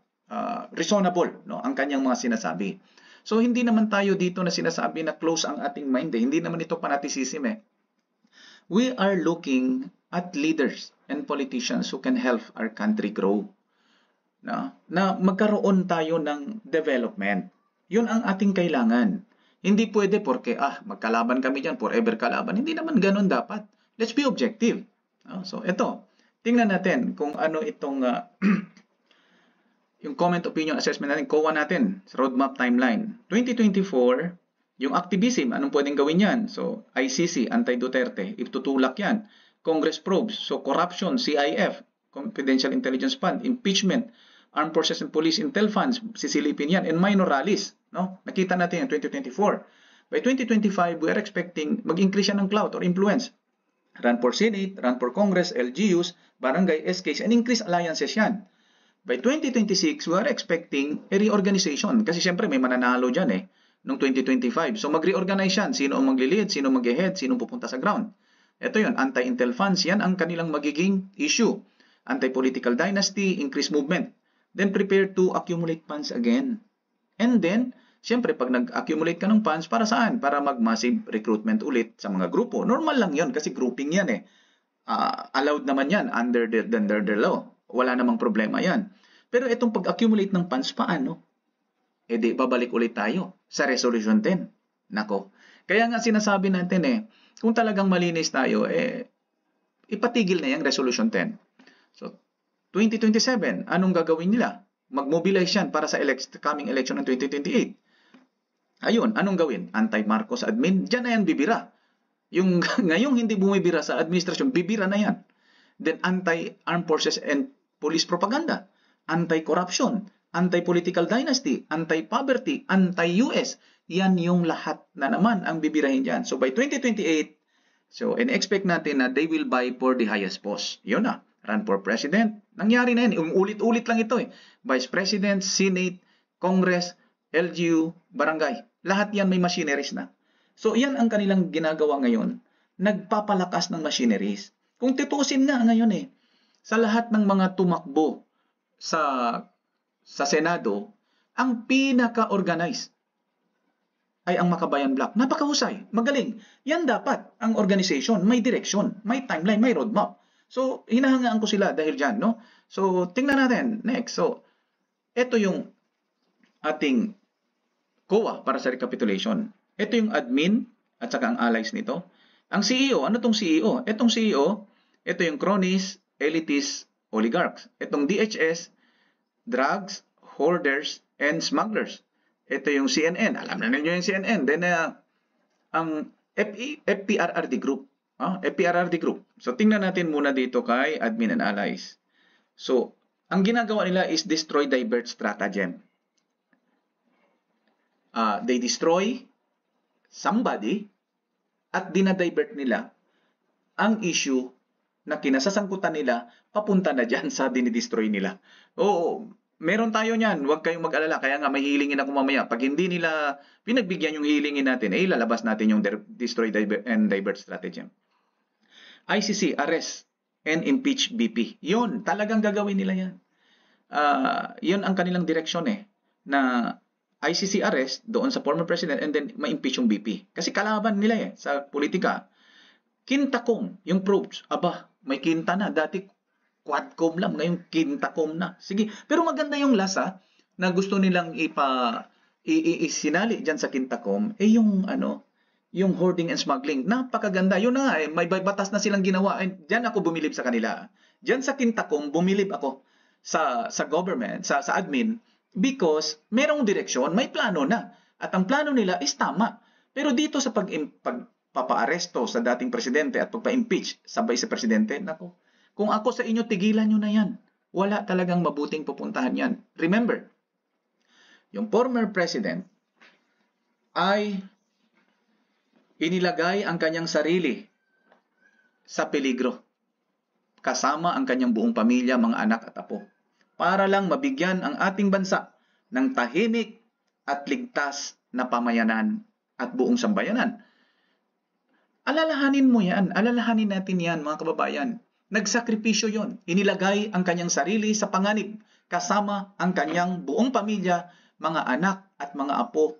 Reasonable, ang kanyang mga sinasabi. So hindi naman tayo dito na sinasabi na close ang ating mind. Hindi naman ito fanaticism We are looking at leaders and politicians who can help our country grow. Na magkaroon tayo ng development. Yun ang ating kailangan. Hindi pwede porque magkalaban kami dyan, forever kalaban. Hindi naman ganun dapat. Let's be objective. So ito, tingnan natin kung ano itong yung comment opinion assessment natin, COA natin, roadmap timeline. 2024, yung activism, anong pwedeng gawin yan? So, ICC, anti-Duterte, itutulak yan. Congress probes, so corruption, CIF, Confidential Intelligence Fund, impeachment, Armed Forces and Police Intel Funds, sisilipin yan, and minor rallies. Nakita natin yan 2024. By 2025, we are expecting mag-increase yan ng clout or influence. Run for Senate, run for Congress, LGUs, barangay, SKs, and increase alliances yan. By 2026, we are expecting a reorganization. Kasi syempre may mananalo dyan noong 2025. So mag-reorganize yan. Sino ang magli-lead, sino mag-head, sino pupunta sa ground. Ito yun, anti-intel funds, yan ang kanilang magiging issue. Anti-political dynasty, increase movement. Then prepare to accumulate funds again. And then, syempre pag nag-accumulate ka ng funds, para saan? Para mag-massive recruitment ulit sa mga grupo. Normal lang yun kasi grouping yan allowed naman yan under the law. Wala namang problema yan. Pero itong pag-accumulate ng funds, paano? Di babalik ulit tayo sa Resolution 10. Nako, Kaya nga sinasabi natin kung talagang malinis tayo, ipatigil na yung Resolution 10. So, 2027, anong gagawin nila? Mag-mobilize yan para sa coming election ng 2028. Ayun, anong gawin? Anti-Marcos admin? Diyan na yan bibira. Yung ngayong hindi bumibira sa administrasyon, bibira na yan. Then anti-armed forces and police propaganda, anti-corruption, anti-political dynasty, anti-poverty, anti-US. Yan yung lahat na naman ang bibirahin dyan. So by 2028, in-expect natin na they will vie for the highest post. Yun na, run for president. Nangyari na yan. Ulit-ulit lang ito Vice President, Senate, Congress, LGU, Barangay. Lahat yan may machineries na. So yan ang kanilang ginagawa ngayon. Nagpapalakas ng machineries. Kung tituusin nga ngayon sa lahat ng mga tumakbo sa Senado, ang pinaka-organized ay ang Makabayan Block. Napakahusay, magaling. Yan dapat ang organization, may direction, may timeline, may roadmap. So, hinahangaan ko sila dahil dyan, no? So, tingnan natin. Next. So, ito yung ating COA para sa recapitulation. Ito yung admin at saka ang allies nito. Ang CEO, ano tong CEO? Itong CEO, ito yung cronies, elitists, oligarchs. Itong DHS, drugs, hoarders, and smugglers. Ito yung CNN. Alam na ninyo yung CNN. Then, ang FPRRD Group. FPRRD Group. So, tingnan natin muna dito kay admin and allies. So, ang ginagawa nila is destroy, divert stratagem. They destroy somebody at dinadivert nila ang issue na kinasasangkutan nila papunta na dyan sa dinidestroy nila. Oo, meron tayo niyan. Huwag kayong mag-alala. Kaya nga may healingin ako mamaya. Pag hindi nila pinagbigyan yung healingin natin, ilalabas natin yung destroy and divert stratagem. ICC, arrest and impeach BP. Yun, talagang gagawin nila yan. Yun ang kanilang direksyon na ICC arrest doon sa former president and then ma-impeach yung BP. Kasi kalaban nila sa politika. Quintacom, yung probes. Aba, may quinta na. Dati quadcom lang, ngayon quintacom na. Sige, pero maganda yung lasa na gusto nilang isinali dyan sa quintacom, yung hoarding and smuggling. Napakaganda. Yun na nga, may batas na silang ginawa. Diyan ako bumilib sa kanila. Diyan sa quintacom, bumilib ako sa government, sa admin, because merong direksyon, may plano na. At ang plano nila is tama. Pero dito sa pagpapaaresto sa dating presidente at pagpa-impeach sa vice presidente, nako, kung ako sa inyo, tigilan nyo na yan. Wala talagang mabuting pupuntahan yan. Remember, yung former president ay inilagay ang kanyang sarili sa peligro. Kasama ang kanyang buong pamilya, mga anak at apo. Para lang mabigyan ang ating bansa ng tahimik at ligtas na pamayanan at buong sambayanan. Alalahanin mo yan. Alalahanin natin yan, mga kababayan. Nagsakripisyo yon. Inilagay ang kanyang sarili sa panganib kasama ang kanyang buong pamilya, mga anak at mga apo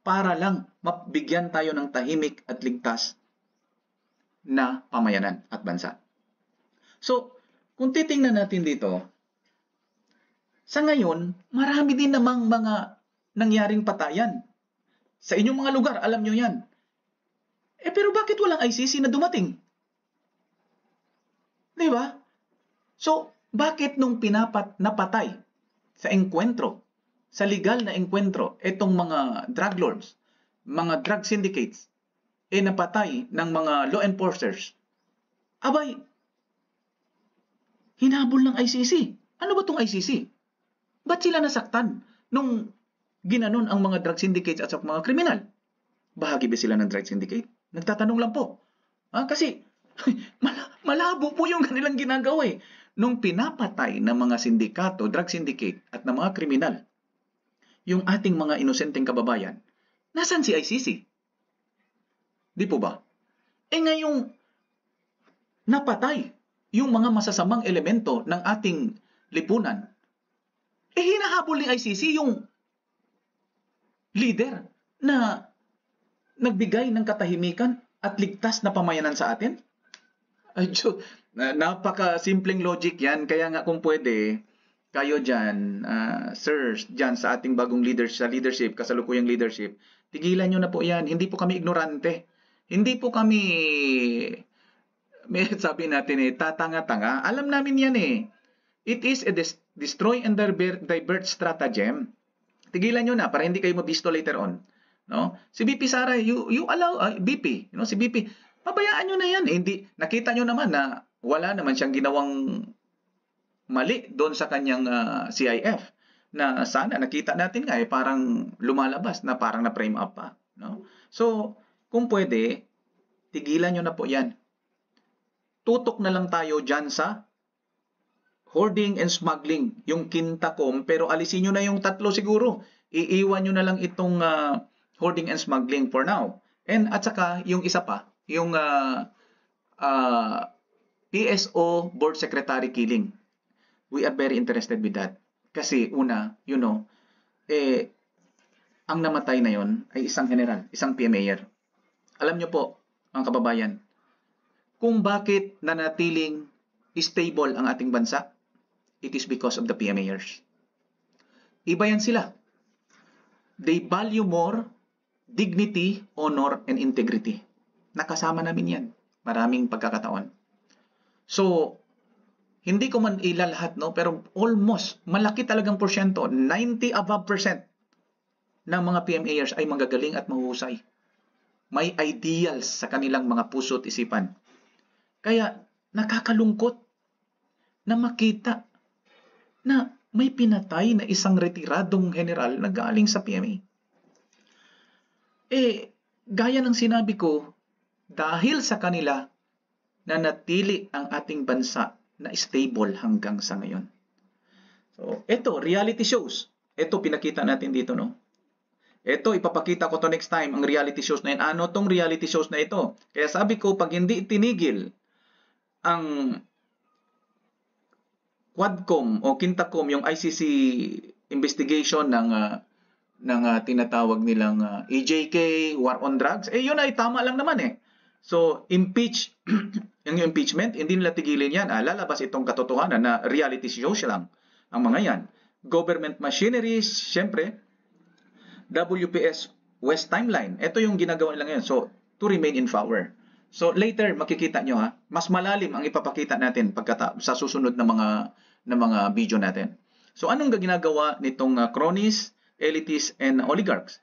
para lang mabigyan tayo ng tahimik at ligtas na pamayanan at bansa. So, kung titingnan natin dito, sa ngayon, marami din namang mga nangyaring patayan. Sa inyong mga lugar, alam nyo yan. Pero bakit walang ICC na dumating? Diba? So, bakit nung napatay sa engkwentro, sa legal na engkwentro, itong mga drug lords, mga drug syndicates, napatay ng mga law enforcers? Abay, hinabol ng ICC. Ano ba itong ICC? Ba't sila nasaktan nung ginanon ang mga drug syndicates at sa mga kriminal? Bahagi ba sila ng drug syndicate? Nagtatanong lang po. Kasi malabo po yung kanilang ginagawa Nung pinapatay ng mga sindikato, drug syndicate at ng mga kriminal, yung ating mga inosenteng kababayan, nasan si ICC? Di po ba? Ngayong napatay yung mga masasamang elemento ng ating lipunan, hinahabol ni ICC yung leader na nagbigay ng katahimikan at ligtas na pamayanan sa atin? Napaka-simpleng logic yan. Kaya nga kung pwede, kayo dyan, sir, dyan sa ating bagong leadership, kasalukuyang leadership, tigilan nyo na po yan. Hindi po kami ignorante. Hindi po kami, may sabi natin tatanga-tanga. Alam namin yan It is a destroy and divert stratagem. Tigilan nyo na para hindi kayo mabisto later on. No? Si BP Sara, you allow, BP, si BP, pabayaan nyo na yan. Hindi, nakita nyo naman na wala naman siyang ginawang mali doon sa kanyang CIF na sana nakita natin nga parang lumalabas na parang na-frame up pa. No? So, kung pwede, tigilan nyo na po yan. Tutok na lang tayo dyan sa hoarding and smuggling, yung Quintacom, pero alisin nyo na yung tatlo siguro. Iiwan nyo na lang itong hoarding and smuggling for now. And at saka, yung isa pa, yung PSO Board Secretary killing. We are very interested with that. Kasi una, ang namatay na yon ay isang general, isang PMAyer. Alam nyo po, mga kababayan, kung bakit nanatiling stable ang ating bansa, it is because of the PMAers. Iba yan sila. They value more dignity, honor, and integrity. Nakasama namin yan. Maraming pagkakataon. So, hindi ko man ilalahat, pero almost, malaki talagang porsyento, 90 above percent ng mga PMAers ay magagaling at mahuhusay. May ideals sa kanilang mga puso at isipan. Kaya, nakakalungkot na makita na may pinatay na isang retiradong general na galing sa PMA. Gaya ng sinabi ko, dahil sa kanila, nanatili ang ating bansa na stable hanggang sa ngayon. So, ito, reality shows. Ito, pinakita natin dito, Ito, ipapakita ko to next time, ang reality shows na yan. Ano tong reality shows na ito? Kaya sabi ko, pag hindi tinigil ang Quadcom o Quintacom, yung ICC investigation ng tinatawag nilang EJK, War on Drugs, yun ay tama lang naman So, yung impeachment, hindi nila tigilin yan. Lalabas itong katotohanan na reality shows lang ang mga yan. Government machineries, syempre, WPS West Timeline. Ito yung ginagawa nila ngayon. So, to remain in power. So, later, makikita nyo mas malalim ang ipapakita natin sa susunod na mga video natin. So, anong ginagawa nitong cronies, elites, and oligarchs?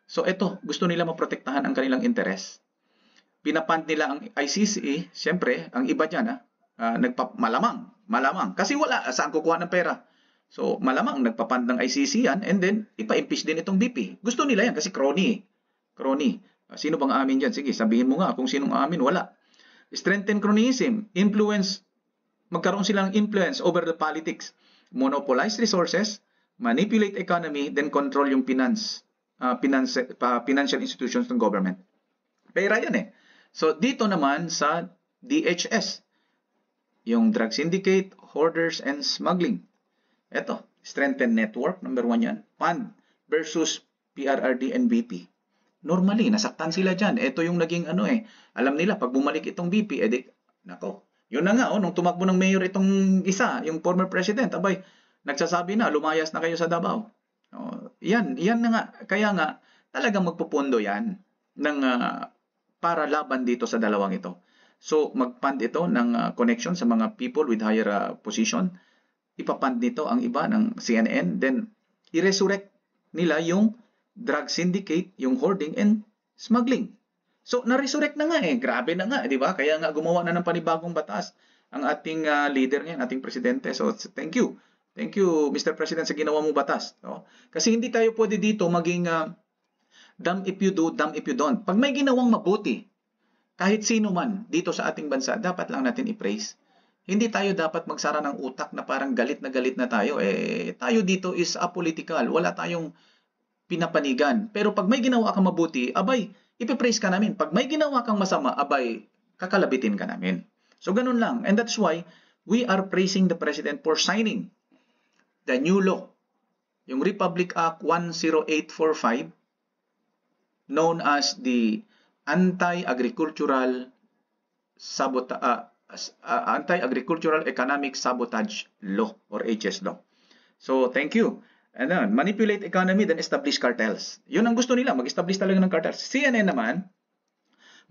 So, ito, gusto nila maprotektahan ang kanilang interes. Pinapand nila ang ICC, siyempre, ang iba dyan, malamang. Kasi wala, saan kukuha ng pera? So, malamang nagpapand ng ICC yan, and then, ipa-impeach din itong BP. Gusto nila yan, kasi crony. Sino bang amin dyan? Sige, sabihin mo nga kung sinong amin, wala. Strengthen cronyism, magkaroon silang influence over the politics, monopolize resources, manipulate economy, then control yung financial institutions ng government. Pera yan So, dito naman sa DHS, yung drug syndicate, hoarders, and smuggling. Ito, strengthen network, number 1 yan. Fund versus PRRD and BP. Normally, nasaktan sila dyan. Ito yung naging alam nila, pag bumalik itong BP, yun na nga, nung tumakbo ng mayor itong isa, yung former president, nagsasabi na, lumayas na kayo sa Davao. Yan na nga. Kaya nga, talagang magpupundo yan para laban dito sa dalawang ito. So, mag-fund ito ng connection sa mga people with higher position. Ipapund nito ang iba ng CNN. Then, i-resurrect nila yung drug syndicate, yung hoarding and smuggling. So, na-resurrect na nga Grabe na nga, di ba? Kaya nga gumawa na ng panibagong batas ang ating leader ngayon, ating presidente. So, thank you. Thank you, Mr. President, sa ginawa mong batas. Kasi hindi tayo pwede dito maging damn if you do, damn if you don't. Pag may ginawang mabuti, kahit sino man dito sa ating bansa, dapat lang natin i-praise. Hindi tayo dapat magsara ng utak na parang galit na tayo. Tayo dito is apolitical. Wala tayong pinapanigan. Pero pag may ginawa kang mabuti, ipipraise ka namin. Pag may ginawa kang masama, kakalabitin ka namin. So, ganun lang. And that's why we are praising the President for signing the new law. Yung Republic Act 10845, known as the Anti-Agricultural Economic Sabotage Law or HS Law. So, thank you. Ano, manipulate economy, then establish cartels. Yun ang gusto nila, mag-establish talaga ng cartels. CNN naman,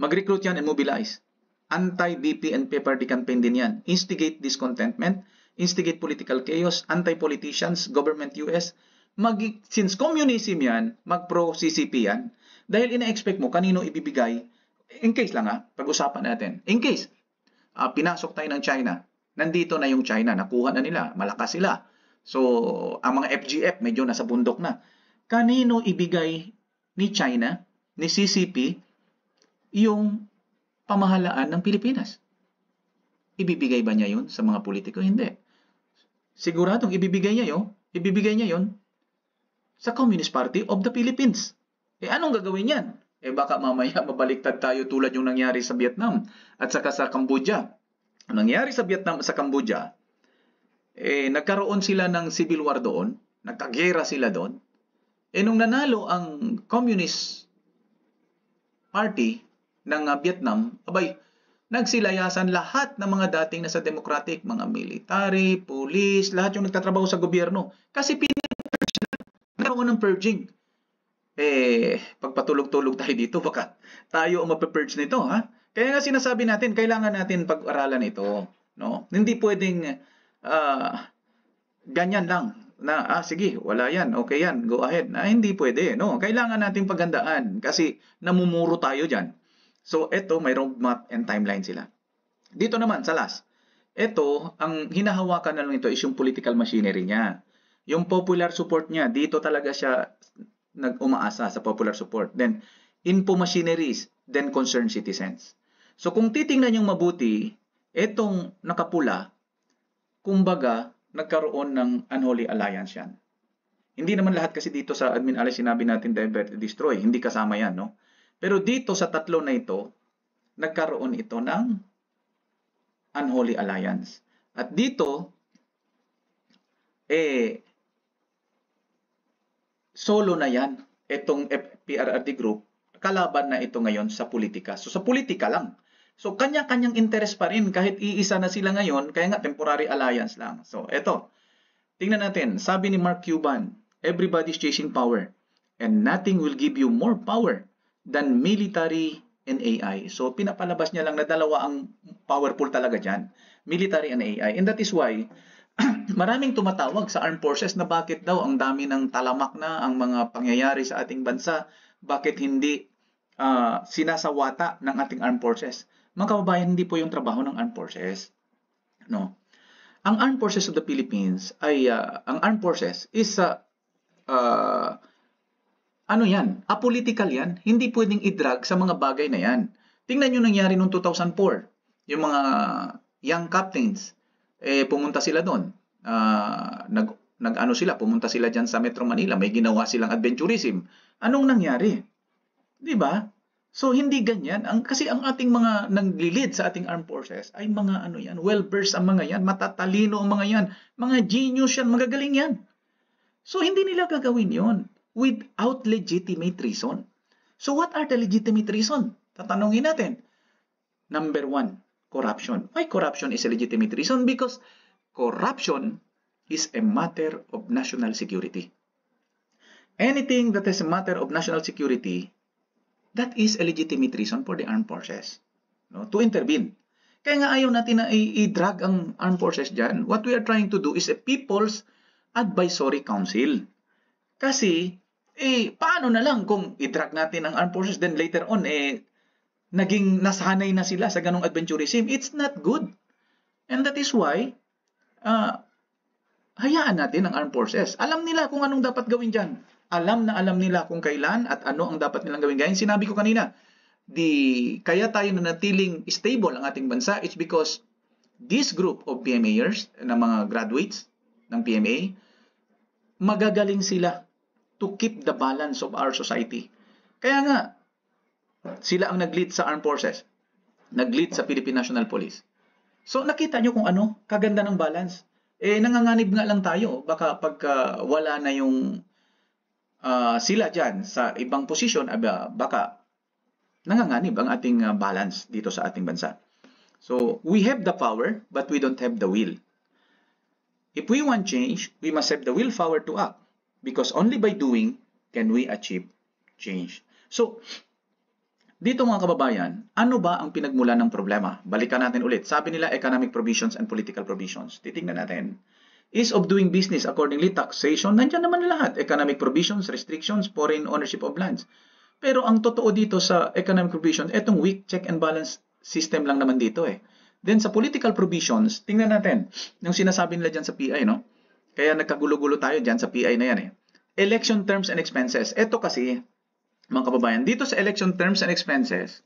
mag-recruit yan and mobilize. Anti-BP and PPRD campaign din yan. Instigate discontentment, instigate political chaos, anti-politicians, government US. Since communism yan, mag-pro-CCP yan. Dahil ina-expect mo kanino ibibigay, in case lang pag-usapan natin. In case, pinasok tayo ng China, nandito na yung China, nakuha na nila, malakas sila. So, ang mga FGF medyo nasa bundok na. Kanino ibigay ni China, ni CCP, yung pamahalaan ng Pilipinas? Ibibigay ba niya yun sa mga politiko? Hindi. Siguradong ibibigay niya yun sa Communist Party of the Philippines. Anong gagawin yan? Baka mamaya mabaliktad tayo tulad yung nangyari sa Vietnam at saka sa Cambodia. Ang nangyari sa Vietnam at sa Cambodia, nagkaroon sila ng civil war doon, nagkagera sila doon. Nung nanalo ang Communist Party ng Vietnam, nagsilayasan lahat ng mga dating nasa democratic, mga military, police, lahat yung nagtatrabaho sa gobyerno. Kasi nagkaroon ng purging. Pagpatulog-tulog tayo dito, baka tayo ang mapapurge nito, ha? Kaya nga sinasabi natin, kailangan natin pag-aralan ito. No? Hindi pwedeng ganyan lang na sige, wala yan, okay yan, go ahead. Hindi pwede, no? Kailangan natin paghandaan kasi namumuro tayo diyan. So ito, may roadmap and timeline sila. Dito naman sa last, ito, ang hinahawakan na lang ito is yung political machinery niya. Yung popular support niya, dito talaga siya nag-umaasa sa popular support. Then info machineries, then concerned citizens. So kung titingnan yung mabuti, etong nakapula, kumbaga, nagkaroon ng unholy alliance yan. Hindi naman lahat kasi dito sa admin alliance sinabi natin divert, destroy. Hindi kasama yan, no? Pero dito sa tatlo na ito, nagkaroon ito ng unholy alliance. At dito, solo na yan. Itong PRRD group, kalaban na ito ngayon sa politika. So sa politika lang. So, kanya-kanyang interest pa rin kahit iisa na sila ngayon, kaya nga temporary alliance lang. So, eto. Tingnan natin. Sabi ni Mark Cuban, everybody's chasing power and nothing will give you more power than military and AI. So, pinapalabas niya lang na dalawa ang powerful talaga dyan. Military and AI. And that is why, maraming tumatawag sa armed forces na bakit daw ang dami ng talamak na ang mga pangyayari sa ating bansa, bakit hindi sinasawata ng ating armed forces. Mga kababayan, hindi po yung trabaho ng armed forces. No. Ang armed forces of the Philippines ay, ang armed forces is, apolitical yan. Hindi pwedeng i-drag sa mga bagay na yan. Tingnan nyo nangyari noong 2004. Yung mga young captains, pumunta sila doon. Pumunta sila dyan sa Metro Manila. May ginawa silang adventurism. Anong nangyari? Diba? So, hindi ganyan. Kasi ang ating mga nag-lead sa ating armed forces ay mga well-versed ang mga yan, matatalino ang mga yan, mga genius yan, magagaling yan. So, hindi nila gagawin yon without legitimate reason. So, what are the legitimate reason? Tatanungin natin. Number 1, corruption. Why corruption is a legitimate reason? Because corruption is a matter of national security. Anything that is a matter of national security, that is a legitimate reason for the armed forces, no, to intervene. Kaya nga ayaw natin na i-drag ang armed forces dyan. What we are trying to do is a People's Advisory Council. Kasi, paano na lang kung i-drag natin ang armed forces, then later on, naging nasanay na sila sa ganong adventurism. It's not good. And that is why, hayaan natin ang armed forces. Alam nila kung anong dapat gawin dyan. Alam nila kung kailan at ano ang dapat nilang gawin. Gaya sinabi ko kanina, kaya tayo nanatiling stable ang ating bansa, it's because this group of PMAers, na mga graduates ng PMA, magagaling sila to keep the balance of our society. Kaya nga, sila ang nag-lead sa armed forces, nag-lead sa Philippine National Police. So nakita nyo kung ano, kaganda ng balance. Nanganganib nga lang tayo, baka pagka wala na yung sila dyan sa ibang posisyon, baka nanganganib ang ating balance dito sa ating bansa. So, we have the power, but we don't have the will. If we want change, we must have the willpower to act because only by doing can we achieve change. So, dito mga kababayan, ano ba ang pinagmula ng problema? Balikan natin ulit. Sabi nila economic provisions and political provisions. Titingnan natin. Ease of doing business accordingly, taxation, nandiyan naman lahat. Economic provisions, restrictions, foreign ownership of lands. Pero ang totoo dito sa economic provisions, etong weak check and balance system lang naman dito eh. Then sa political provisions, tingnan natin yung sinasabi nila dyan sa PI, no? Kaya nagkagulo-gulo tayo dyan sa PI na yan eh. Election terms and expenses. Ito kasi, mga kababayan, dito sa election terms and expenses,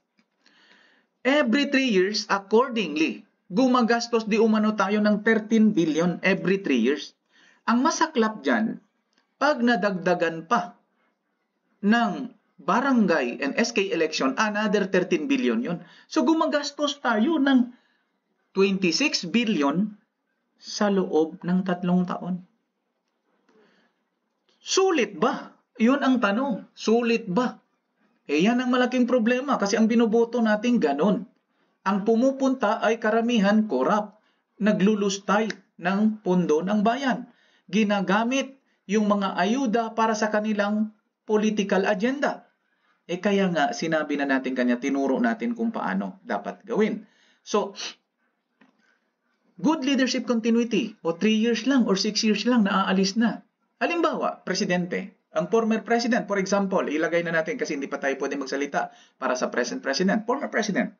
every 3 years, accordingly, gumagastos di umano tayo ng 13 billion every 3 years. Ang masaklap dyan, pag nadagdagan pa ng barangay and SK election, another 13 billion yun. So gumagastos tayo ng 26 billion sa loob ng 3 taon. Sulit ba? Yun ang tanong. Sulit ba? Eh yan ang malaking problema kasi ang binoboto natin ganon. Ang pumupunta ay karamihan korap. Naglulustay ng pondo ng bayan. Ginagamit yung mga ayuda para sa kanilang political agenda. Eh kaya nga sinabi na natin kanya, tinuro natin kung paano dapat gawin. So, good leadership continuity o 3 years lang or 6 years lang naaalis na. Halimbawa, presidente, ang former president, for example, ilagay na natin kasi hindi pa tayo pwede magsalita para sa present president, former president.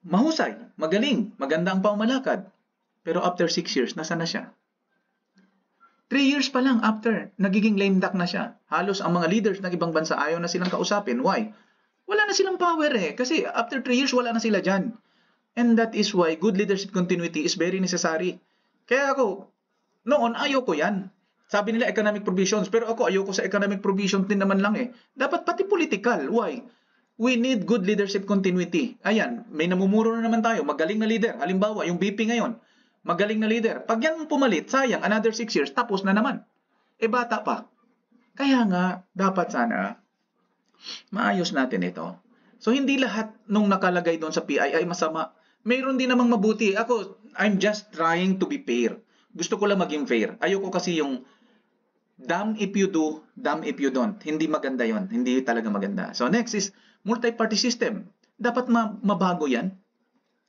Mahusay, magaling, maganda ang pamamalakad. Pero after 6 years, nasa na siya? 3 years pa lang after, nagiging lame duck na siya. Halos ang mga leaders ng ibang bansa ayaw na silang kausapin. Why? Wala na silang power eh. Kasi after 3 years, wala na sila dyan. And that is why good leadership continuity is very necessary. Kaya ako, noon ayaw ko yan. Sabi nila economic provisions, pero ako ayaw ko sa economic provisions din naman lang eh. Dapat pati political. Why? We need good leadership continuity. Ayan, may namumuro na naman tayo. Magaling na leader. Halimbawa, yung BP ngayon. Magaling na leader. Pag yan pumalit, sayang, another 6 years, tapos na naman. Eh, bata pa. Kaya nga, dapat sana, maayos natin ito. So, hindi lahat nung nakalagay doon sa PI ay masama. Mayroon din namang mabuti. Ako, I'm just trying to be fair. Gusto ko lang maging fair. Ayoko kasi yung damn if you do, damn if you don't. Hindi maganda yon. Hindi talaga maganda. So, next is multi-party system. Dapat mabago yan.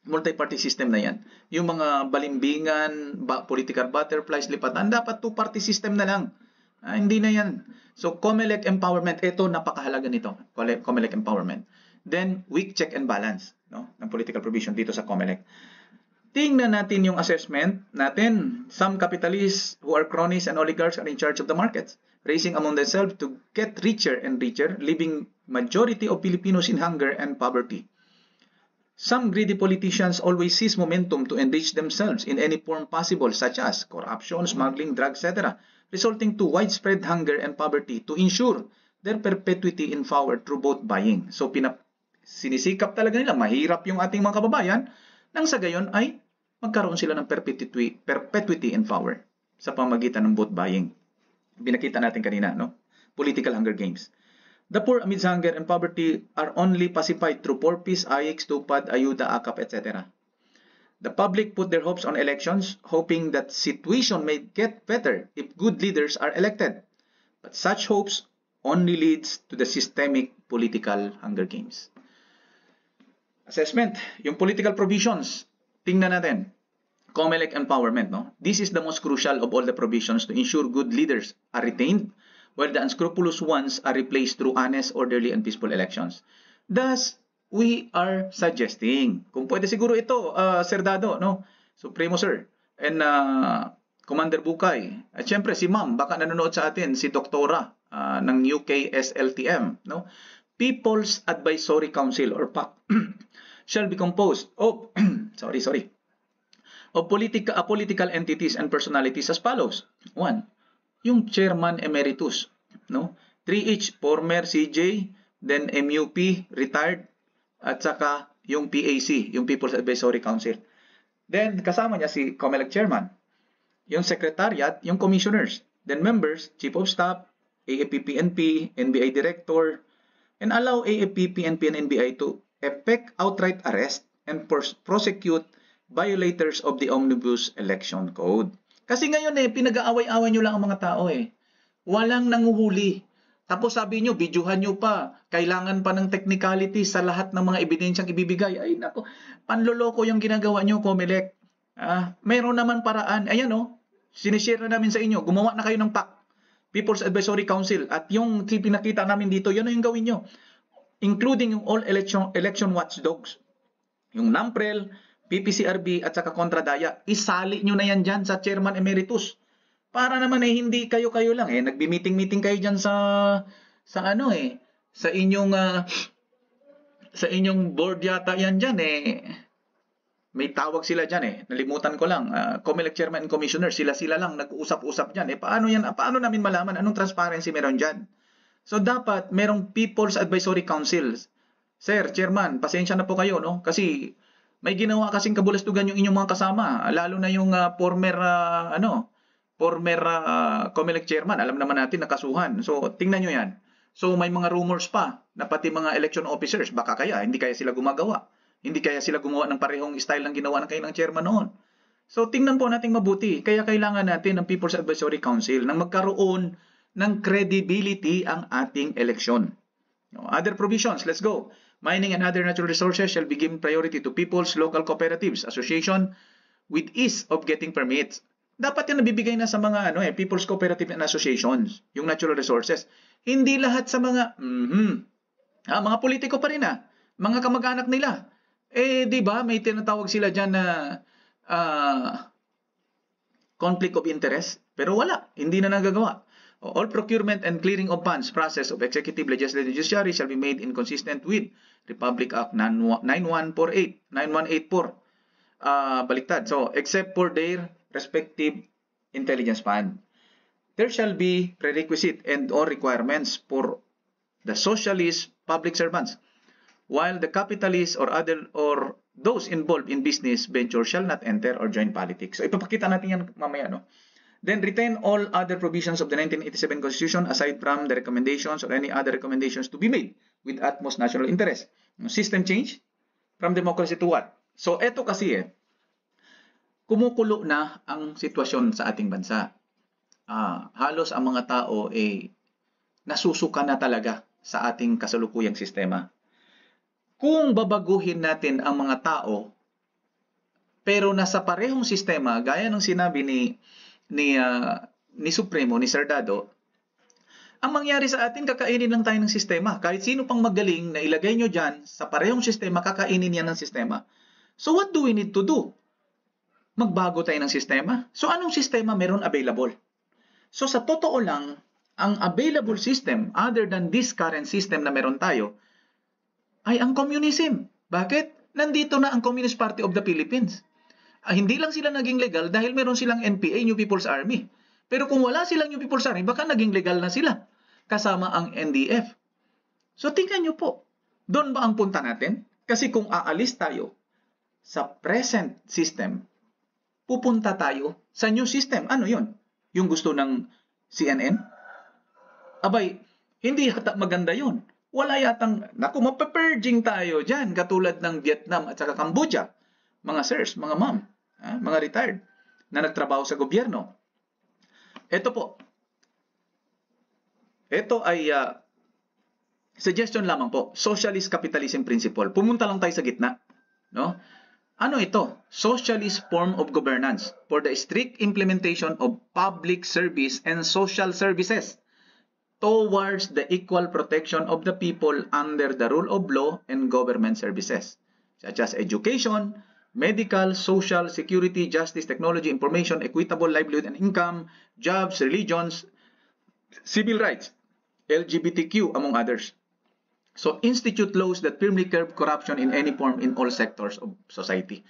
Multi-party system na yan. Yung mga balimbingan, political butterflies, lipatan, dapat two-party system na lang. Hindi na yan. So, COMELEC empowerment, ito napakahalaga nito. COMELEC empowerment. Then, weak check and balance, no, ng political provision dito sa COMELEC. Tingnan natin yung assessment natin. Some capitalists who are cronies and oligarchs are in charge of the markets, racing among themselves to get richer and richer, leaving majority of Filipinos in hunger and poverty. Some greedy politicians always seize momentum to enrich themselves in any form possible, such as corruption, smuggling, drugs, etc., resulting to widespread hunger and poverty to ensure their perpetuity in power through vote buying. So, sinisikap talaga nila, mahirap yung ating mga kababayan, nang sa gayon ay magkaroon sila ng perpetuity in power sa pamagitan ng vote buying. Binakita natin kanina, no? Political hunger games. The poor amidst hunger and poverty are only pacified through porpis, AIX, tupad, ayuda, akap, etc. The public put their hopes on elections, hoping that situation may get better if good leaders are elected. But such hopes only leads to the systemic political hunger games. Assessment, yung political provisions, tingnan natin. COMELEC empowerment, no? This is the most crucial of all the provisions to ensure good leaders are retained, while the unscrupulous ones are replaced through honest, orderly, and peaceful elections. Thus, we are suggesting, kung pwede siguro ito, Sir Dado, no? Supremo Sir, and Commander Bukay, at syempre si Ma'am, baka nanonood sa atin, si Doktora ng UK SLTM, no? People's Advisory Council or PAC shall be composed of of political entities and personalities as follows. 1. Yung Chairman Emeritus, no? 3 each, former CJ, then MUP, retired, at saka yung PAC, yung People's Advisory Council. Then kasama niya si COMELEC Chairman, yung Secretariat, yung Commissioners, then members, Chief of Staff, AFP-PNP, NBI Director, and allow AFP-PNP and NBI to effect outright arrest and prosecute violators of the Omnibus Election Code. Kasi ngayon pinag-aaway-away nyo lang ang mga tao Walang nanguhuli. Tapos sabi nyo, videohan nyo pa, kailangan pa ng technicality sa lahat ng mga ebidensyang ibibigay. Ay nako, panloloko yung ginagawa nyo, Comelec. Mayroon naman paraan. Ayan sinishare na namin sa inyo. Gumawa na kayo ng PAC, People's Advisory Council. At yung pinakita namin dito, yan na yung gawin nyo. Including yung all election watchdogs. Yung NAMPREL, PPCRB at saka Kontradaya. Isali nyo na yan dyan sa Chairman Emeritus. Para naman hindi kayo-kayo lang nagbi-meeting-meeting kayo diyan sa inyong board yata yan diyan May tawag sila diyan Nalimutan ko lang. Comelec Chairman and Commissioner, sila lang nag-uusap-usap diyan Paano yan? Paano namin malaman anong transparency meron diyan? So dapat merong People's Advisory Council. Sir, Chairman, pasensya na po kayo kasi may ginawa kasing kabulastugan yung inyong mga kasama, lalo na yung former Comelec Chairman, alam naman natin nakasuhan. So, tingnan nyo yan. So, may mga rumors pa na pati mga election officers, baka hindi kaya sila gumagawa. Hindi kaya sila gumawa ng parehong style ng ginawa ng kailang chairman noon. So, tingnan po natin mabuti. Kaya kailangan natin ng People's Advisory Council nang magkaroon ng credibility ang ating eleksyon. Other provisions, let's go. Mining and other natural resources shall be given priority to people's local cooperatives, association with ease of getting permits. Dapat yan nabibigay na sa mga people's cooperative and associations, yung natural resources. Hindi lahat sa mga mga politiko pa rin mga kamag-anak nila. Di ba, may tinatawag sila diyan na conflict of interest, pero wala, hindi na nagagawa. All procurement and clearing of funds process of executive, legislative, judiciary shall be made inconsistent with Republic Act 9184. Baliktad. So, except for their respective intelligence fund. There shall be prerequisite and or requirements for the socialist public servants, while the capitalists or those involved in business venture shall not enter or join politics. So ipapakita natin yan mamaya Then retain all other provisions of the 1987 Constitution aside from the recommendations or any other recommendations to be made with utmost national interest. System change from democracy to what? So eto kasi kumukulo na ang sitwasyon sa ating bansa. Halos ang mga tao nasusuka na talaga sa ating kasalukuyang sistema. Kung babaguhin natin ang mga tao, pero nasa parehong sistema, gaya ng sinabi ni Supremo, ni Sardado, ang mangyari sa atin, kakainin lang tayo ng sistema. Kahit sino pang magaling na ilagay nyo dyan, sa parehong sistema, kakainin yan ng sistema. So what do we need to do? Magbago tayo ng sistema. So anong sistema meron available? So sa totoo lang, ang available system other than this current system na meron tayo ay ang communism. Bakit? Nandito na ang Communist Party of the Philippines. Hindi lang sila naging legal dahil meron silang NPA, New People's Army. Pero kung wala silang New People's Army, baka naging legal na sila kasama ang NDF. So tingnan nyo po, doon ba ang punta natin? Kasi kung aalis tayo sa present system, pupunta tayo sa new system. Ano yon? Yung gusto ng CNN? Abay, hindi yata maganda yon. Wala yatang, mapapurging tayo dyan, katulad ng Vietnam at saka Cambodia. Mga sirs, mga ma'am, mga retired, na nagtrabaho sa gobyerno. Ito po. Ito ay suggestion lamang po. Socialist capitalism principle. Pumunta lang tayo sa gitna. Ano ito? Socialist form of governance for the strict implementation of public service and social services towards the equal protection of the people under the rule of law and government services, such as education, medical, social, security, justice, technology, information, equitable livelihood and income, jobs, religions, civil rights, LGBTQ, among others. So, institute laws that firmly curb corruption in any form in all sectors of society.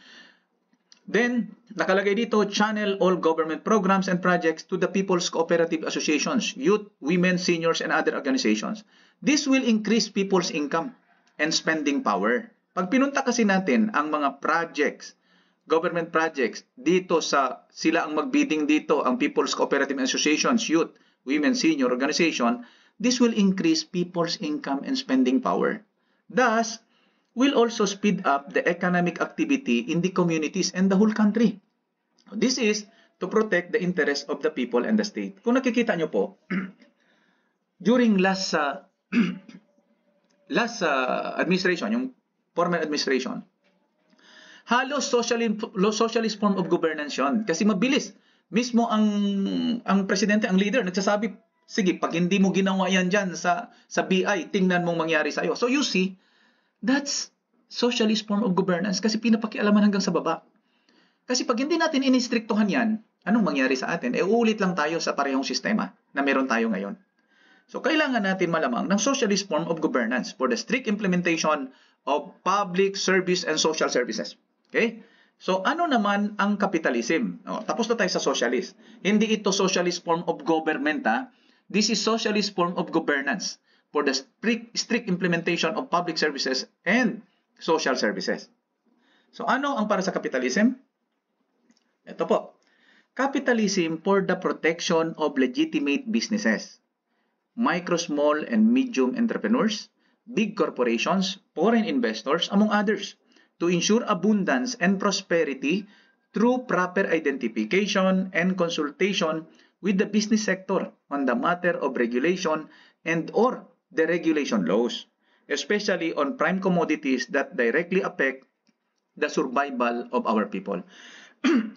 Then, nakalagay dito, channel all government programs and projects to the people's cooperative associations, youth, women, seniors, and other organizations. This will increase people's income and spending power. Pag pinunta kasi natin ang mga projects, government projects, dito sila ang magbidding dito, ang people's cooperative associations, youth, women, senior organization, this will increase people's income and spending power. Thus, will also speed up the economic activity in the communities and the whole country. This is to protect the interests of the people and the state. Kung nakikita nyo po, during last administration, yung former administration, halos socialist form of governance yun. Kasi mabilis. Mismo ang presidente, ang leader, nagsasabi, sige, pag hindi mo ginawa yan dyan sa BI, tingnan mong mangyari sa'yo. So you see, that's socialist form of governance kasi pinapakialaman hanggang sa baba. Kasi pag hindi natin inistriktuhan yan, anong mangyari sa atin? Uulit lang tayo sa parehong sistema na meron tayo ngayon. So kailangan natin malamang ng socialist form of governance for the strict implementation of public service and social services. Okay? So ano naman ang capitalism? Tapos na tayo sa socialist. Hindi ito socialist form of government. This is socialist form of governance for the strict implementation of public services and social services. So ano ang para sa capitalism? Ito po. Capitalism for the protection of legitimate businesses, micro, small, and medium entrepreneurs, big corporations, foreign investors, among others, to ensure abundance and prosperity through proper identification and consultation with the business sector on the matter of regulation and or the regulation laws, especially on prime commodities that directly affect the survival of our people.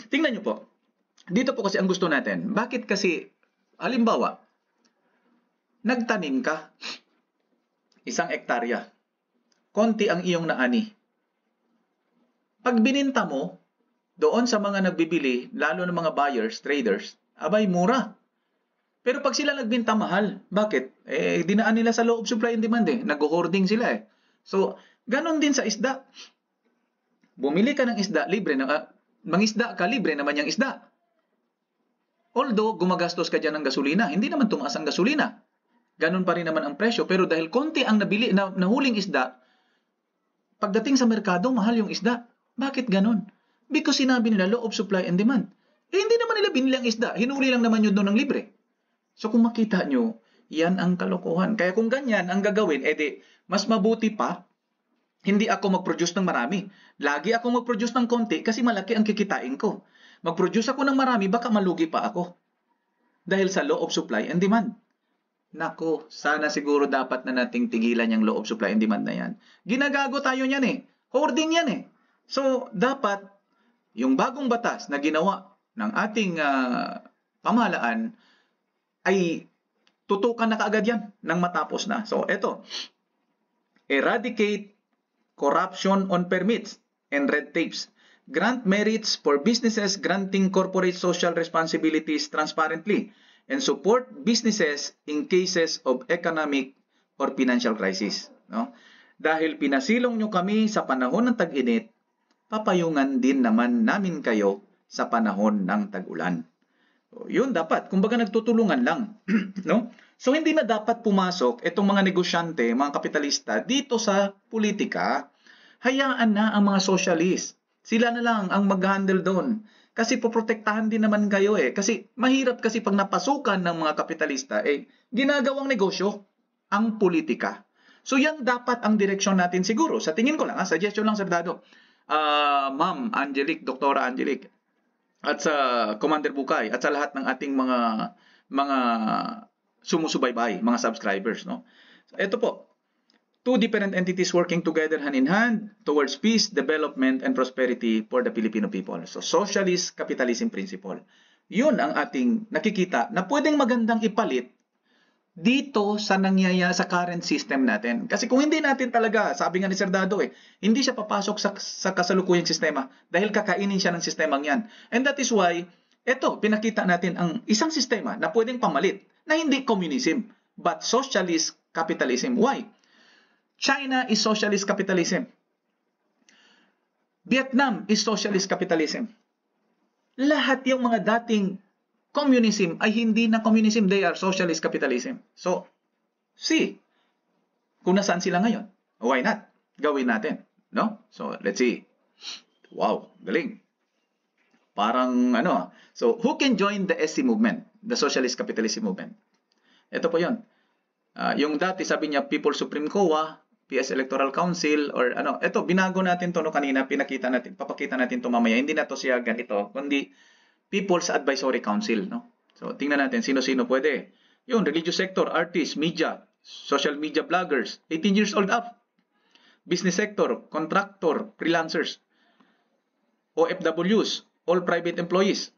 Tingnan nyo po. Dito po kasi ang gusto natin. Bakit kasi, halimbawa, nagtanim ka, 1 hektarya, konti ang iyong naani. Pag bininta mo, doon sa mga nagbibili, lalo ng mga buyers, traders, abay, mura. Pero pag sila nagbinta mahal, bakit? Dinaan nila sa law of supply and demand Nag-hoarding sila So, ganon din sa isda. Bumili ka ng isda, libre na, mangisda ka, libre naman yung isda. Although, gumagastos ka dyan ng gasolina, hindi naman tumaas ang gasolina. Ganon pa rin naman ang presyo. Pero dahil konti ang nahuling isda, pagdating sa merkado, mahal yung isda. Bakit ganon? Because sinabi nila law of supply and demand. Hindi naman nila binili ang isda. Hinuli lang naman yun doon ng libre. So kung makita nyo, yan ang kalokohan. Kaya kung ganyan ang gagawin, mas mabuti pa, hindi ako mag-produce ng marami. Lagi ako mag-produce ng konti kasi malaki ang kikitain ko. Mag-produce ako ng marami, baka malugi pa ako. Dahil sa law of supply and demand. Nako, sana siguro dapat na nating tigilan yung law of supply and demand na yan. Ginagago tayo niyan Hoarding yan So, dapat yung bagong batas na ginawa ng ating pamahalaan ay tutukan na kaagad yan nang matapos na. So, eto. Eradicate corruption on permits and red tapes. Grant merits for businesses granting corporate social responsibilities transparently and support businesses in cases of economic or financial crisis. No? Dahil pinasilong nyo kami sa panahon ng tag-init, papayungan din naman namin kayo sa panahon ng tag-ulan. So, yun dapat. Kumbaga nagtutulungan lang. No? So hindi na dapat pumasok itong mga negosyante, mga kapitalista dito sa politika. Hayaan na ang mga socialist. Sila na lang ang mag-handle doon. Kasi poprotektahan din naman kayo Kasi mahirap kasi pag napasukan ng mga kapitalista, ginagawang negosyo ang politika. So yan dapat ang direksyon natin siguro. Sa tingin ko lang, suggestion lang Sir Dado. Ma'am Angelique, Doktora Angelique, at sa Commander Bukay, at sa lahat ng ating mga sumusubaybay, mga subscribers. No? So, ito po. Two different entities working together hand in hand towards peace, development, and prosperity for the Filipino people. So, socialist capitalism principle. Yun ang ating nakikita na pwedeng magandang ipalit dito sa sa current system natin. Kasi kung hindi natin talaga, sabi nga ni Sir Dado hindi siya papasok sa kasalukuyang sistema dahil kakainin siya ng sistemang yan. And that is why, pinakita natin ang isang sistema na pwedeng pamalit na hindi communism, but socialist capitalism. Why? China is socialist capitalism. Vietnam is socialist capitalism. Lahat yung mga dating communism ay hindi na communism, they are socialist capitalism. So, see, kung nasaan sila ngayon, why not? Gawin natin, no? So, let's see. Wow, galing. Parang So, who can join the SC movement, the socialist capitalism movement? Ito po yun. Yung dati sabi niya, People's Supreme COA, PS Electoral Council or ano. Ito, binago natin to no kanina, papakita natin to mamaya. Hindi na to siya ganito, kundi People's Advisory Council, no? So, tingnan natin sino-sino pwede. Yung religious sector, artists, media, social media bloggers, 18 years old up. Business sector, contractor, freelancers, OFWs, all private employees,